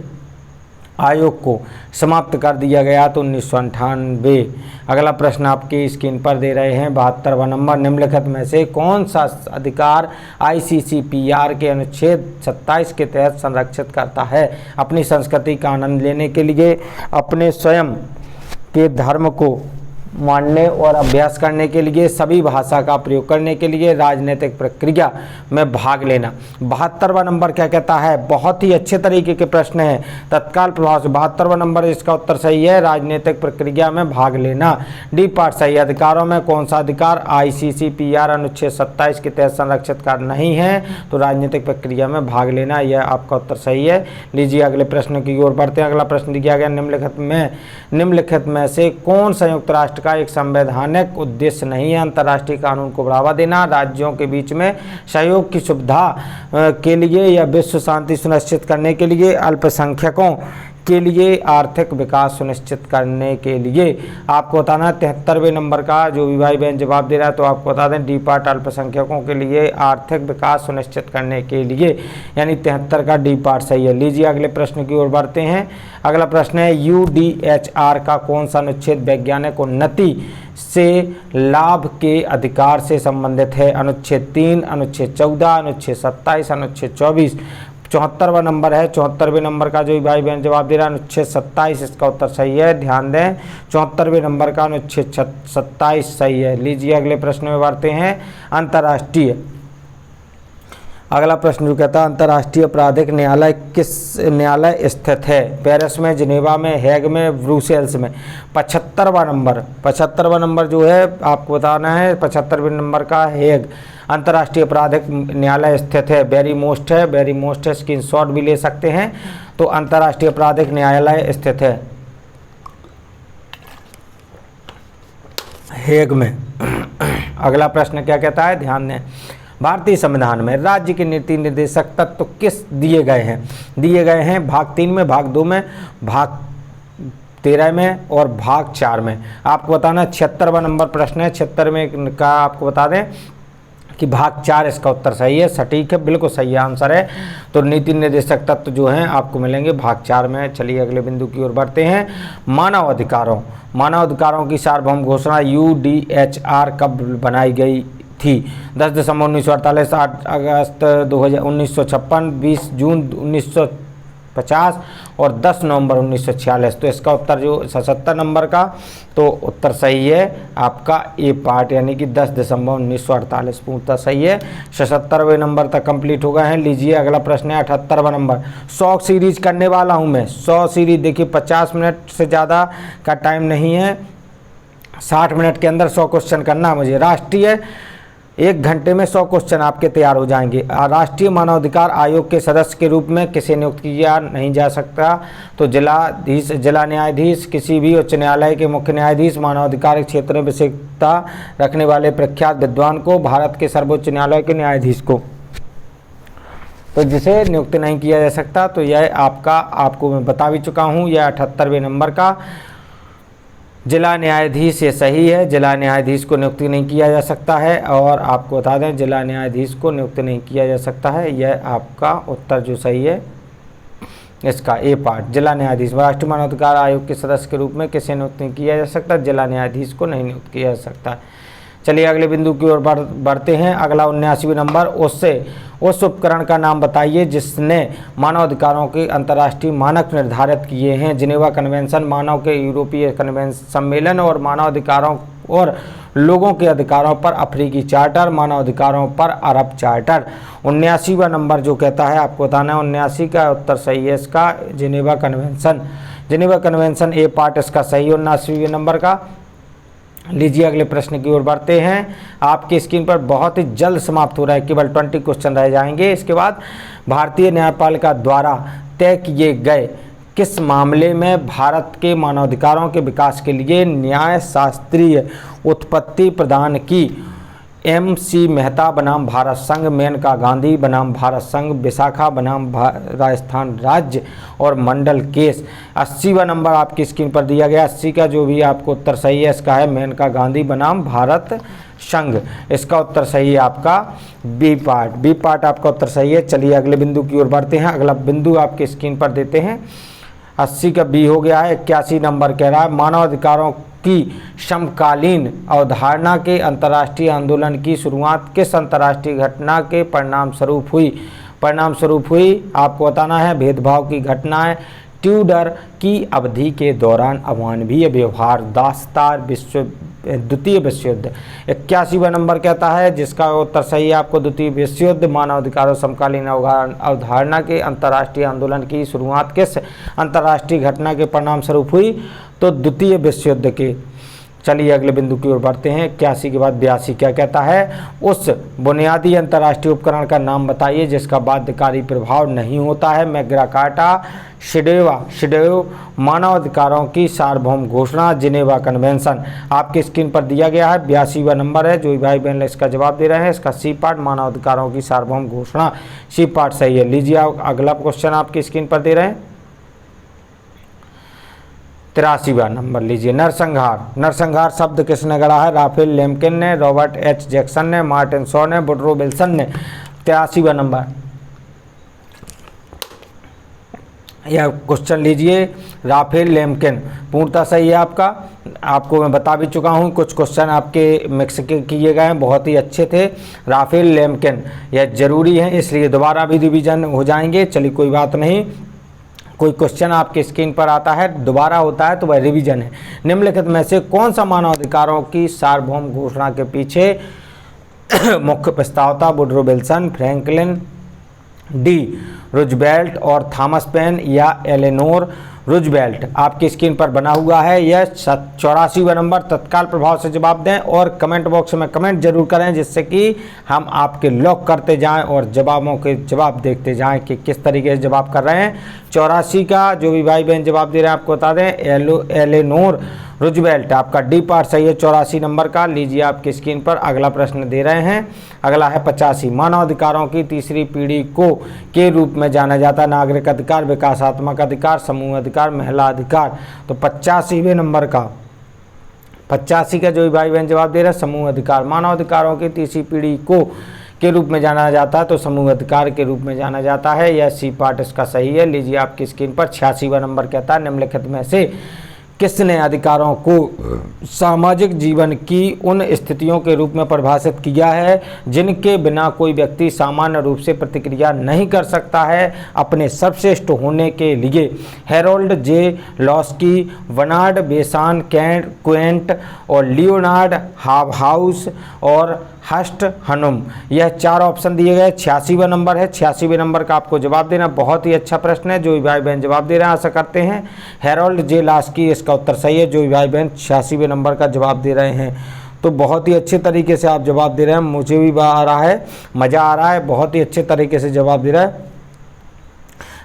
आयोग को समाप्त कर दिया गया, तो 1998। अगला प्रश्न आपकी स्क्रीन पर दे रहे हैं 72वां नंबर, निम्नलिखित में से कौन सा अधिकार ICCPR के अनुच्छेद 27 के तहत संरक्षित करता है। अपनी संस्कृति का आनंद लेने के लिए, अपने स्वयं के धर्म को मानने और अभ्यास करने के लिए, सभी भाषा का प्रयोग करने के लिए, राजनीतिक प्रक्रिया में भाग लेना। 72वां नंबर क्या कहता है, बहुत ही अच्छे तरीके के प्रश्न हैं, तत्काल प्रभाव से 72वां नंबर इसका उत्तर सही है, राजनीतिक प्रक्रिया में भाग लेना। डी पार्ट सही, अधिकारों में कौन सा अधिकार ICCPR अनुच्छेद 27 के तहत संरक्षित कर नहीं है, तो राजनीतिक प्रक्रिया में भाग लेना, यह आपका उत्तर सही है। लीजिए अगले प्रश्न की ओर बढ़ते हैं। अगला प्रश्न दिया गया, निम्नलिखित में से कौन संयुक्त राष्ट्र का एक संवैधानिक उद्देश्य नहीं है। अंतर्राष्ट्रीय कानून को बढ़ावा देना, राज्यों के बीच में सहयोग की सुविधा के लिए या विश्व शांति सुनिश्चित करने के लिए, अल्पसंख्यकों के लिए आर्थिक विकास सुनिश्चित करने के लिए। आपको बताना 73वें नंबर का जो भी भाई बहन जवाब दे रहा है तो आपको बता दें डी पार्ट अल्पसंख्यकों के लिए आर्थिक विकास सुनिश्चित करने के लिए, यानी 73 का डी पार्ट सही है। लीजिए अगले प्रश्न की ओर बढ़ते हैं। अगला प्रश्न है यूडीएचआर का कौन सा अनुच्छेद वैज्ञानिक उन्नति से लाभ के अधिकार से संबंधित है? अनुच्छेद 3, अनुच्छेद 14, अनुच्छेद 27, अनुच्छेद 24। 74वां नंबर है। 74वें नंबर का जो भाई बहन जवाब दे रहा है अनुच्छेद 27, इसका उत्तर सही है। ध्यान दें 74वें नंबर का अनुच्छेद 27 सही है। लीजिए अगले प्रश्न में बढ़ते हैं। अंतर्राष्ट्रीय, अगला प्रश्न जो कहता है अंतर्राष्ट्रीय आपराधिक न्यायालय किस न्यायालय स्थित है? पेरिस में, जिनेवा में, हेग में, ब्रुसेल्स में। 75वां नंबर जो है आपको बताना है 75वें नंबर का हेग अंतर्राष्ट्रीय आपराधिक न्यायालय स्थित है। वेरी मोस्ट है, स्क्रीनशॉट भी ले सकते हैं। तो अंतर्राष्ट्रीय आपराधिक न्यायालय स्थित है हेग में। अगला प्रश्न क्या कहता है? ध्यान दें। भारतीय संविधान में राज्य के नीति निर्देशक तत्व किस दिए गए हैं? दिए गए हैं भाग 3 में, भाग 2 में, भाग 13 में और भाग 4 में। आपको बताना 76वां नंबर प्रश्न है। 76 में का आपको बता दें कि भाग 4 इसका उत्तर सही है। सटीक है, बिल्कुल सही आंसर है। तो नीति निर्देशक तत्व जो हैं आपको मिलेंगे भाग 4 में। चलिए अगले बिंदु की ओर बढ़ते हैं। मानव अधिकारों की सार्वभौम घोषणा यूडीएचआर कब बनाई गई थी? 10 दिसंबर 1948, 8 अगस्त 1956, 20 जून 1950 और 10 नवंबर 1946। तो इसका उत्तर जो 77 नंबर का तो उत्तर सही है आपका ए पार्ट, यानी कि 10 दिसंबर 1948 पूर्णतः सही है। 77वें नंबर तक कंप्लीट हो गए हैं। लीजिए अगला प्रश्न है 78वां नंबर। 100 सीरीज करने वाला हूं मैं। 100 सीरीज देखिए 50 मिनट से ज़्यादा का टाइम नहीं है, 60 मिनट के अंदर 100 क्वेश्चन करना है मुझे। राष्ट्रीय 1 घंटे में 100 क्वेश्चन आपके तैयार हो जाएंगे। राष्ट्रीय मानवाधिकार आयोग के सदस्य के रूप में किसे नियुक्त किया नहीं जा सकता? तो जिला न्यायाधीश, किसी भी उच्च न्यायालय के मुख्य न्यायाधीश, मानवाधिकार के क्षेत्र में विशेषज्ञता रखने वाले प्रख्यात विद्वान को, भारत के सर्वोच्च न्यायालय के न्यायाधीश को। तो जिसे नियुक्त नहीं किया जा सकता तो यह आपको मैं बता भी चुका हूँ, यह 78वें नंबर का जिला न्यायाधीश ये सही है। जिला न्यायाधीश को नियुक्त नहीं किया जा सकता है। और आपको बता दें जिला न्यायाधीश को नियुक्त नहीं किया जा सकता है, यह आपका उत्तर जो सही है इसका ए पार्ट। जिला न्यायाधीश राष्ट्रीय मानवाधिकार आयोग के सदस्य के रूप में किसे नियुक्त नहीं किया जा सकता? जिला न्यायाधीश को नहीं नियुक्त किया जा सकता। चलिए अगले बिंदु की ओर बढ़ते हैं। अगला 79वें नंबर। उस उपकरण का नाम बताइए जिसने मानवाधिकारों के अंतर्राष्ट्रीय मानक निर्धारित किए हैं। जिनेवा कन्वेंशन, मानव के यूरोपीय कन्वेंशन सम्मेलन और मानवाधिकारों और लोगों के अधिकारों पर अफ्रीकी चार्टर, मानवाधिकारों पर अरब चार्टर। 79वां नंबर जो कहता है आपको बताना है 79 का उत्तर सही है इसका जिनेवा कन्वेंशन ए पार्ट इसका सही है 79वें नंबर का। लीजिए अगले प्रश्न की ओर बढ़ते हैं। आपकी स्क्रीन पर बहुत ही जल्द समाप्त हो रहा है, केवल 20 क्वेश्चन रह जाएंगे। इसके बाद भारतीय न्यायपालिका द्वारा तय किए गए किस मामले में भारत के मानवाधिकारों के विकास के लिए न्याय शास्त्रीय उत्पत्ति प्रदान की? MC मेहता बनाम भारत संघ, मेनका गांधी बनाम भारत संघ, विशाखा बनाम राजस्थान राज्य और मंडल केस। 80वां नंबर आपकी स्क्रीन पर दिया गया। 80 का जो भी आपको उत्तर सही है इसका है मेनका गांधी बनाम भारत संघ। इसका उत्तर सही है आपका बी पार्ट आपका उत्तर सही है। चलिए अगले बिंदु की ओर बढ़ते हैं। अगला बिंदु आपके स्क्रीन पर देते हैं। 80 का बी हो गया है। 81 नंबर कह रहा है मानवाधिकारों की समकालीन अवधारणा के अंतर्राष्ट्रीय आंदोलन की शुरुआत किस अंतर्राष्ट्रीय घटना के परिणाम स्वरूप हुई? आपको बताना है भेदभाव की घटनाएं, ट्यूडर की अवधि के दौरान अमानवीय व्यवहार, दास्तार द्वितीय विश्व युद्ध। 81वां नंबर कहता है जिसका उत्तर सही है आपको द्वितीय विश्व युद्ध। मानवाधिकारों समकालीन अवधारणा के अंतर्राष्ट्रीय आंदोलन की शुरुआत किस अंतर्राष्ट्रीय घटना के परिणाम स्वरूप हुई? तो द्वितीय विश्व युद्ध के। चलिए अगले बिंदु की ओर बढ़ते हैं। 81 के बाद 82 क्या कहता है? उस बुनियादी अंतर्राष्ट्रीय उपकरण का नाम बताइए जिसका बाध्यकारी प्रभाव नहीं होता है। मैग्ना कार्टा, शिडेव, मानवाधिकारों की सार्वभौम घोषणा, जिनेवा कन्वेंशन। आपकी स्क्रीन पर दिया गया है। 82वां नंबर है। जो भाई बहन इसका जवाब दे रहे हैं इसका सी पार्ट मानवाधिकारों की सार्वभौम घोषणा, सी पार्ट सही है। लीजिए अगला क्वेश्चन आपकी स्क्रीन पर दे रहे हैं। 83वां नंबर लीजिए। नरसंहार, नरसंहार शब्द किसने गढ़ा है? राफेल लेम्किन ने, रॉबर्ट एच जैक्सन ने, मार्टिन शॉ ने, वुडरो विल्सन ने। 83वां नंबर यह क्वेश्चन लीजिए, राफेल लेम्किन पूर्णतः सही है आपका। आपको मैं बता भी चुका हूँ, कुछ क्वेश्चन आपके मिक्स किए गए हैं, बहुत ही अच्छे थे। राफेल लेम्किन यह जरूरी है, इसलिए दोबारा भी रिवीजन हो जाएंगे। चलिए कोई बात नहीं, कोई क्वेश्चन आपके स्क्रीन पर आता है दोबारा होता है तो वह रिवीजन है। निम्नलिखित में से कौन सा मानवाधिकारों की सार्वभौम घोषणा के पीछे मुख्य प्रस्ताव था? Woodrow Wilson, Franklin, D Roosevelt और थॉमस पेन या एलेनोर रूजवेल्ट। आपकी स्क्रीन पर बना हुआ है यह 84वां नंबर। तत्काल प्रभाव से जवाब दें और कमेंट बॉक्स में कमेंट जरूर करें, जिससे कि हम आपके लॉक करते जाएं और जवाबों के जवाब देखते जाएं कि किस तरीके से जवाब कर रहे हैं। 84 का जो भी भाई बहन जवाब दे रहे हैं आपको बता दें, एलेनोर रूजवेल्ट। आपका डी पार्ट सही है 84 नंबर का। लीजिए आपकी स्क्रीन पर अगला प्रश्न दे रहे हैं। अगला है 85। मानवाधिकारों की तीसरी पीढ़ी को के रूप में जाना जाता है? नागरिक अधिकार, विकासात्मक अधिकार, समूह अधिकार, महिला अधिकार। तो 85वें नंबर का 85 का जो भाई बहन जवाब दे रहे हैं समूह अधिकार। मानवाधिकारों की तीसरी पीढ़ी को के रूप में जाना जाता है तो समूह अधिकार के रूप में जाना जाता है। यह सी पार्ट इसका सही है। लीजिए आपकी स्क्रीन पर 86वां नंबर कहता है, निम्नलिखित में से किसने अधिकारों को सामाजिक जीवन की उन स्थितियों के रूप में परिभाषित किया है जिनके बिना कोई व्यक्ति सामान्य रूप से प्रतिक्रिया नहीं कर सकता है अपने सर्वश्रेष्ठ होने के लिए? Harold J Laski, Bernard Bosanquet और लियोनार्ड हाबहाउस और हस्ट हनुम। यह 4 ऑप्शन दिए गए। 86वां नंबर है। 86वें नंबर का आपको जवाब देना। बहुत ही अच्छा प्रश्न है, जो भाई बहन जवाब दे रहे हैं आशा करते हैं हेरोल्ड जे लॉस्की इसका उत्तर सही है। जो भाई बहन 86वें नंबर का जवाब दे रहे हैं तो बहुत ही अच्छे तरीके से आप जवाब दे रहे हैं, मुझे भी आ रहा है, मज़ा आ रहा है, बहुत ही अच्छे तरीके से जवाब दे रहा है।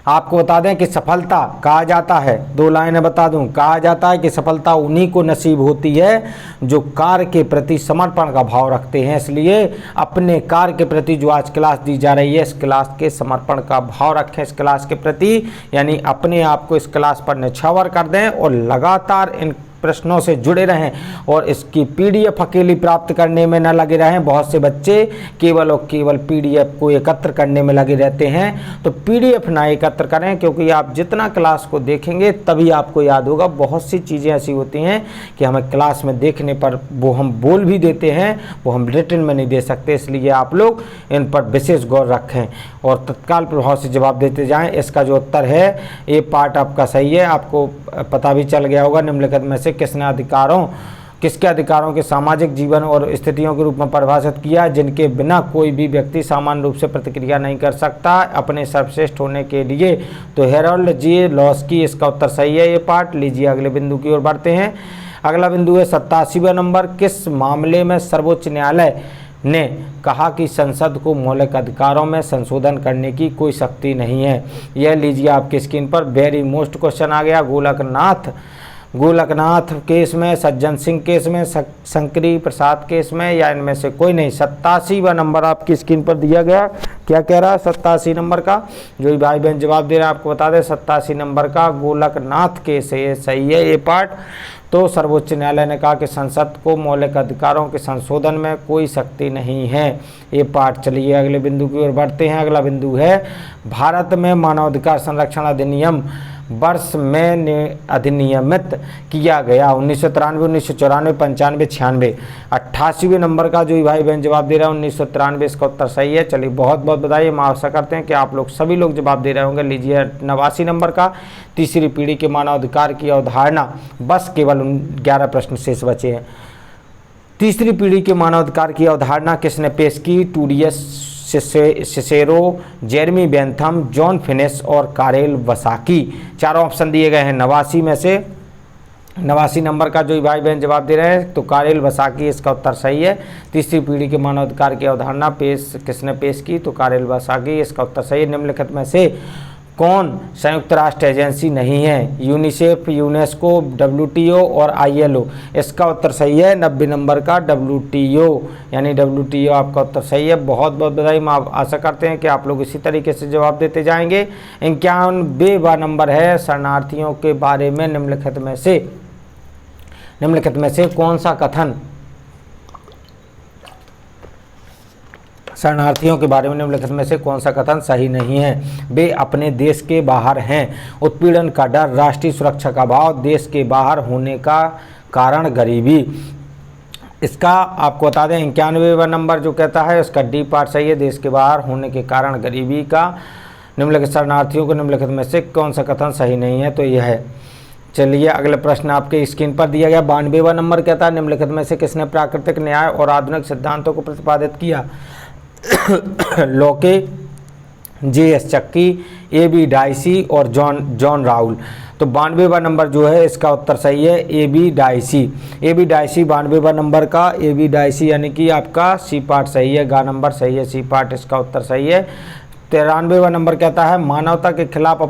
आपको बता दें कि सफलता कहा जाता है, 2 लाइनें बता दूं, कहा जाता है कि सफलता उन्हीं को नसीब होती है जो कार्य के प्रति समर्पण का भाव रखते हैं। इसलिए अपने कार्य के प्रति जो आज क्लास दी जा रही है, इस क्लास के समर्पण का भाव रखें इस क्लास के प्रति, यानी अपने आप को इस क्लास पर न्यौछावर कर दें और लगातार इन प्रश्नों से जुड़े रहें और इसकी पीडीएफ अकेली प्राप्त करने में न लगे रहें। बहुत से बच्चे केवल और केवल पीडीएफ को एकत्र करने में लगे रहते हैं, तो पीडीएफ ना एकत्र करें, क्योंकि आप जितना क्लास को देखेंगे तभी आपको याद होगा। बहुत सी चीज़ें ऐसी होती हैं कि हमें क्लास में देखने पर वो हम बोल भी देते हैं, वो हम रिटन में नहीं दे सकते, इसलिए आप लोग इन पर विशेष गौर रखें और तत्काल प्रभाव से जवाब देते जाएँ। इसका जो उत्तर है ये पार्ट आपका सही है, आपको पता भी चल गया होगा। निम्नलिखित में से किसके अधिकारों के सामाजिक जीवन और स्थितियों के रूप में परिभाषित किया जिनके बिना कोई भी व्यक्ति सामान्य रूप से प्रतिक्रिया नहीं कर सकता अपने सर्वश्रेष्ठ होने के लिए? तो हेरोल्ड जे लॉस्की इसका उत्तर सही है ये पार्ट। लीजिए अगले बिंदु की ओर बढ़ते हैं। अगला बिंदु है 87वां नंबर। किस मामले में सर्वोच्च न्यायालय ने कहा कि संसद को मौलिक अधिकारों में संशोधन करने की कोई शक्ति नहीं है? यह लीजिए आपकी स्क्रीन पर वेरी मोस्ट क्वेश्चन आ गया। गोलकनाथ केस में, सज्जन सिंह केस में, शंकरी प्रसाद केस में, या इनमें से कोई नहीं। 87वां नंबर आपकी स्क्रीन पर दिया गया। क्या कह रहा है 87 नंबर का? जो भाई बहन जवाब दे रहा है आपको बता दें 87 नंबर का गोलकनाथ केस है, ये सही है ये पार्ट। तो सर्वोच्च न्यायालय ने कहा कि संसद को मौलिक अधिकारों के संशोधन में कोई शक्ति नहीं है, ये पार्ट। चलिए अगले बिंदु की ओर बढ़ते हैं। अगला बिंदु है भारत में मानवाधिकार संरक्षण अधिनियम वर्ष में अधिनियमित किया गया? 1993, 1994, 95, 96। 88वें नंबर का जो भाई बहन जवाब दे रहा है 1993 इसका उत्तर सही है। चलिए बहुत बहुत बधाई। हम आशा करते हैं कि आप लोग सभी लोग जवाब दे रहे होंगे। लीजिए 89 नंबर का तीसरी पीढ़ी के मानवाधिकार की अवधारणा। बस केवल 11 प्रश्न शेष बचे हैं। तीसरी पीढ़ी के मानवाधिकार की अवधारणा किसने पेश की? Tullius Cicero, Jeremy Bentham, John Finnis और कारेल वसाकी। 4 ऑप्शन दिए गए हैं 89 में से। 89 नंबर का जो भाई बहन जवाब दे रहे हैं तो कारेल वसाकी इसका उत्तर सही है। तीसरी पीढ़ी के मानवाधिकार की अवधारणा किसने पेश की? तो कारेल वसाकी इसका उत्तर सही है। निम्नलिखित में से कौन संयुक्त राष्ट्र एजेंसी नहीं है? यूनिसेफ, यूनेस्को, WTO और ILO। इसका उत्तर सही है 90 नंबर का WTO, यानी WTO आपका उत्तर सही है। बहुत बहुत बधाई। हम आशा करते हैं कि आप लोग इसी तरीके से जवाब देते जाएंगे। 91वां नंबर है शरणार्थियों के बारे में निम्नलिखित में से कौन सा कथन शरणार्थियों के बारे में निम्नलिखित में से कौन सा कथन सही नहीं है? वे अपने देश के बाहर हैं, उत्पीड़न का डर, राष्ट्रीय सुरक्षा का अभाव, देश के बाहर होने का कारण गरीबी। इसका आपको बता दें 91वां नंबर जो कहता है उसका डी पार्ट सही है, देश के बाहर होने के कारण गरीबी का। निम्नलिखित शरणार्थियों को निम्नलिखित में से कौन सा कथन सही नहीं है? तो यह है। चलिए अगले प्रश्न आपके स्क्रीन पर दिया गया। 92वां नंबर कहता है निम्नलिखित में से किसने प्राकृतिक न्याय और आधुनिक सिद्धांतों को प्रतिपादित किया? लोके, JS चक्की, AB डाइसी और जॉन राउल। तो 92वां नंबर जो है इसका उत्तर सही है AB डाइसी। AB डाइसी 92वां नंबर का AB डाइसी यानी कि आपका सी पार्ट सही है, गा नंबर सही है, सी पार्ट इसका उत्तर सही है। 93वां नंबर कहता है मानवता के खिलाफ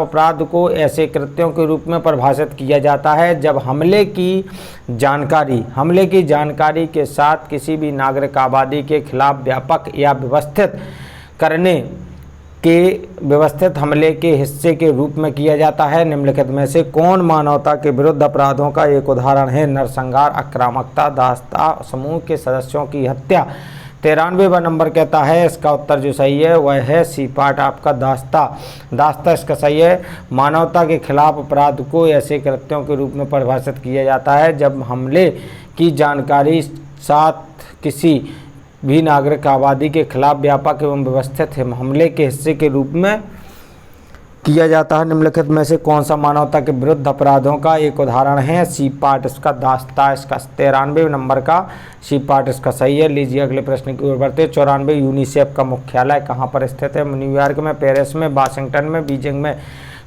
अपराध को ऐसे कृत्यों के रूप में परिभाषित किया जाता है जब हमले की जानकारी के साथ किसी भी नागरिक आबादी के खिलाफ व्यापक या व्यवस्थित हमले के हिस्से के रूप में किया जाता है। निम्नलिखित में से कौन मानवता के विरुद्ध अपराधों का एक उदाहरण है? नरसंहार, आक्रामकता, दास्ता, समूह के सदस्यों की हत्या। 93वां नंबर कहता है इसका उत्तर जो सही है वह है सी पार्ट आपका दास्ता इसका सही है। मानवता के खिलाफ अपराध को ऐसे कृत्यों के रूप में परिभाषित किया जाता है जब हमले की जानकारी साथ किसी भी नागरिक आबादी के खिलाफ व्यापक एवं व्यवस्थित हमले के हिस्से के रूप में किया जाता है। निम्नलिखित में से कौन सा मानवता के विरुद्ध अपराधों का एक उदाहरण है? सी पार्ट इसका दास्ता इसका 93 नंबर का सी पार्ट इसका सही है। लीजिए अगले प्रश्न की ओर बढ़ते। 94 यूनिसेफ का मुख्यालय कहाँ पर स्थित है? न्यूयॉर्क में, पेरिस में, वाशिंगटन में, बीजिंग में।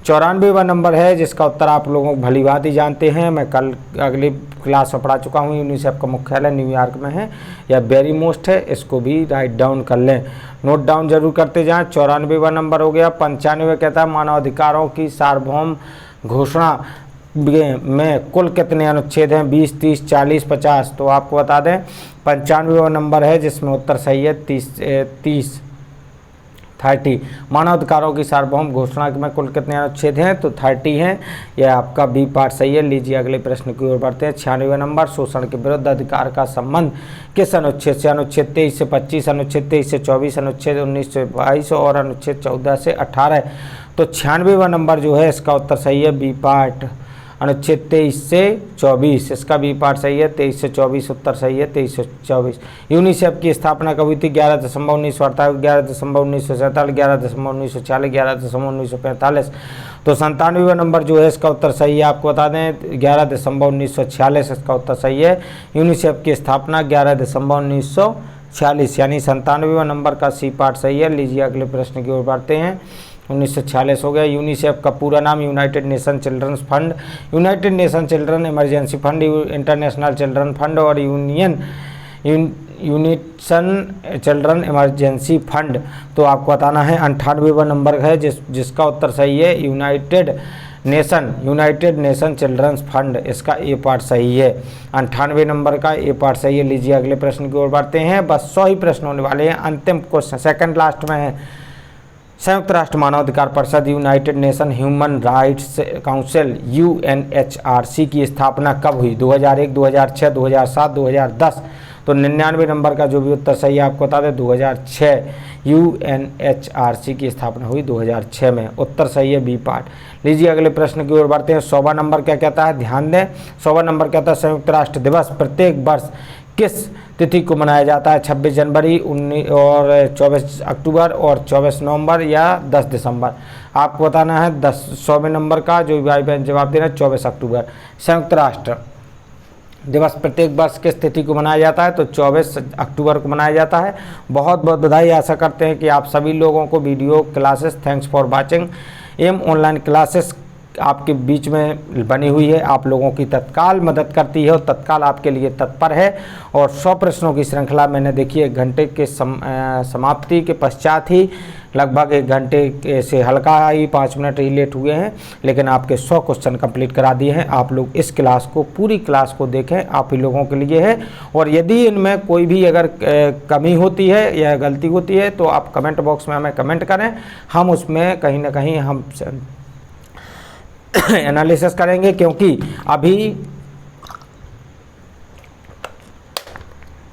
94वां नंबर है जिसका उत्तर आप लोगों को भली बात ही जानते हैं, मैं कल अगली क्लास में पढ़ा चुका हूँ। यूनिसेफ का मुख्यालय न्यूयॉर्क में है या वेरी मोस्ट है, इसको भी राइट डाउन कर लें, नोट डाउन जरूर करते जाएं। 94वां नंबर हो गया। 95 कहता है मानवाधिकारों की सार्वभौम घोषणा में कुल कितने अनुच्छेद हैं? 20, 30, 40, 50। तो आपको बता दें 95वां नंबर है जिसमें उत्तर सही है 30। मानवाधिकारों की सार्वभौम घोषणा में कुल कितने अनुच्छेद हैं? तो 30 हैं। यह आपका बी पार्ट सही है। लीजिए अगले प्रश्न की ओर बढ़ते हैं। 96वां नंबर शोषण के विरुद्ध अधिकार का संबंध किस अनुच्छेद से? अनुच्छेद 23 से 25, अनुच्छेद 23 से 24, अनुच्छेद 19 से 22 और अनुच्छेद 14 से 18। तो 96वां नंबर जो है इसका उत्तर सही है बी पार्ट, अनुच्छेद 23 से 24 इसका बी पार्ट सही है। 23 से 24 उत्तर सही है, 23 से 24। यूनिसेफ की स्थापना कब हुई थी? 11 दिसंबर 1948, 11 दिसंबर 1947, 11 दिसंबर 1946, 11 दिसंबर 1945। तो 97वां नंबर जो है इसका उत्तर सही है। आपको बता दें 11 दिसंबर 1946 इसका उत्तर सही है। यूनिसेफ की स्थापना 11 दिसंबर 1946 यानी 97वां नंबर का सी पार्ट सही है। लीजिए अगले प्रश्न की ओर बढ़ते हैं। 1946 हो गया। यूनिसेफ का पूरा नाम united nation children's fund, united nation children emergency fund, international children fund और यूनिसन चिल्ड्रन इमरजेंसी फंड। तो आपको बताना है 98वां नंबर है जिसका उत्तर सही है यूनाइटेड नेशन चिल्ड्रंस फंड, इसका ए पार्ट सही है। 98 नंबर का ए पार्ट सही है। लीजिए अगले प्रश्न की ओर बढ़ते हैं। बस 100 ही प्रश्न होने वाले हैं। अंतिम क्वेश्चन सेकंड लास्ट में है। संयुक्त राष्ट्र मानवाधिकार परिषद, United nation human rights council UNHRC की स्थापना कब हुई? 2001, 2006, 2007, 2010। तो 99 नंबर का जो भी उत्तर सही है आपको बता दें 2006। UNHRC की स्थापना हुई 2006 में, उत्तर सही है बी पार्ट। लीजिए अगले प्रश्न की ओर बढ़ते हैं। 100वां नंबर क्या कहता है? ध्यान दें 100वां नंबर कहता है संयुक्त राष्ट्र दिवस प्रत्येक वर्ष किस तिथि को मनाया जाता है? 26 जनवरी, 24 अक्टूबर और 24 नवंबर या 10 दिसंबर। आपको बताना है 100वें नंबर का जो भाई बहन जवाब देना 24 अक्टूबर। संयुक्त राष्ट्र दिवस प्रत्येक वर्ष किस तिथि को मनाया जाता है? तो 24 अक्टूबर को मनाया जाता है। बहुत बहुत बधाई। आशा करते हैं कि आप सभी लोगों को video classes thanks for watching M online classes आपके बीच में बनी हुई है, आप लोगों की तत्काल मदद करती है और तत्काल आपके लिए तत्पर है। और 100 प्रश्नों की श्रृंखला मैंने देखिए 1 घंटे के समाप्ति के पश्चात ही लगभग 1 घंटे से हल्का ही 5 मिनट ही लेट हुए हैं, लेकिन आपके 100 क्वेश्चन कंप्लीट करा दिए हैं। आप लोग इस क्लास को, पूरी क्लास को देखें, आप ही लोगों के लिए है। और यदि इनमें कोई भी अगर कमी होती है या गलती होती है तो आप कमेंट बॉक्स में हमें कमेंट करें, हम उसमें कहीं ना कहीं हम एनालिसिस करेंगे। क्योंकि अभी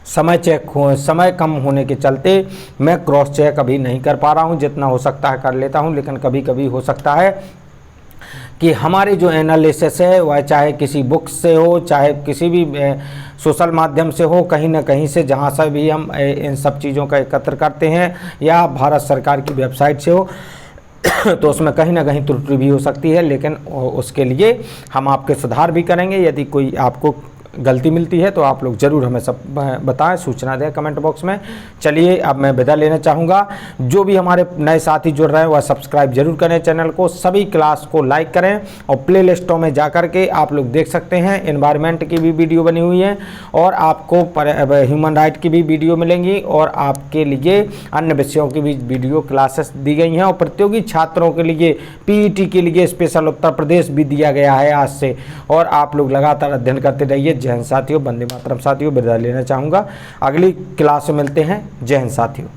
समय कम होने के चलते मैं क्रॉस चेक अभी नहीं कर पा रहा हूं, जितना हो सकता है कर लेता हूं, लेकिन कभी कभी हो सकता है कि हमारी जो एनालिसिस है वह चाहे किसी बुक से हो, चाहे किसी भी सोशल माध्यम से हो, कहीं ना कहीं से जहां से भी हम इन सब चीज़ों का एकत्र करते हैं, या भारत सरकार की वेबसाइट से हो तो उसमें कहीं ना कहीं त्रुटि भी हो सकती है। लेकिन उसके लिए हम आपके सुधार भी करेंगे। यदि कोई आपको गलती मिलती है तो आप लोग ज़रूर हमें सब बताएं, सूचना दें कमेंट बॉक्स में। चलिए अब मैं विदा लेना चाहूँगा। जो भी हमारे नए साथी जुड़ रहे हैं वह सब्सक्राइब जरूर करें चैनल को, सभी क्लास को लाइक करें और प्ले लिस्टों में जा कर के आप लोग देख सकते हैं। एनवायरनमेंट की भी वीडियो बनी हुई है और आपको ह्यूमन राइट की भी वीडियो मिलेंगी और आपके लिए अन्य विषयों की भी वीडियो क्लासेस दी गई हैं। और प्रतियोगी छात्रों के लिए PET के लिए स्पेशल उत्तर प्रदेश भी दिया गया है आज से। और आप लोग लगातार अध्ययन करते रहिए। जय हिंद साथियों, वंदे मातरम साथियों, विदा लेना चाहूँगा। अगली क्लास में मिलते हैं। जय हिंद साथियों।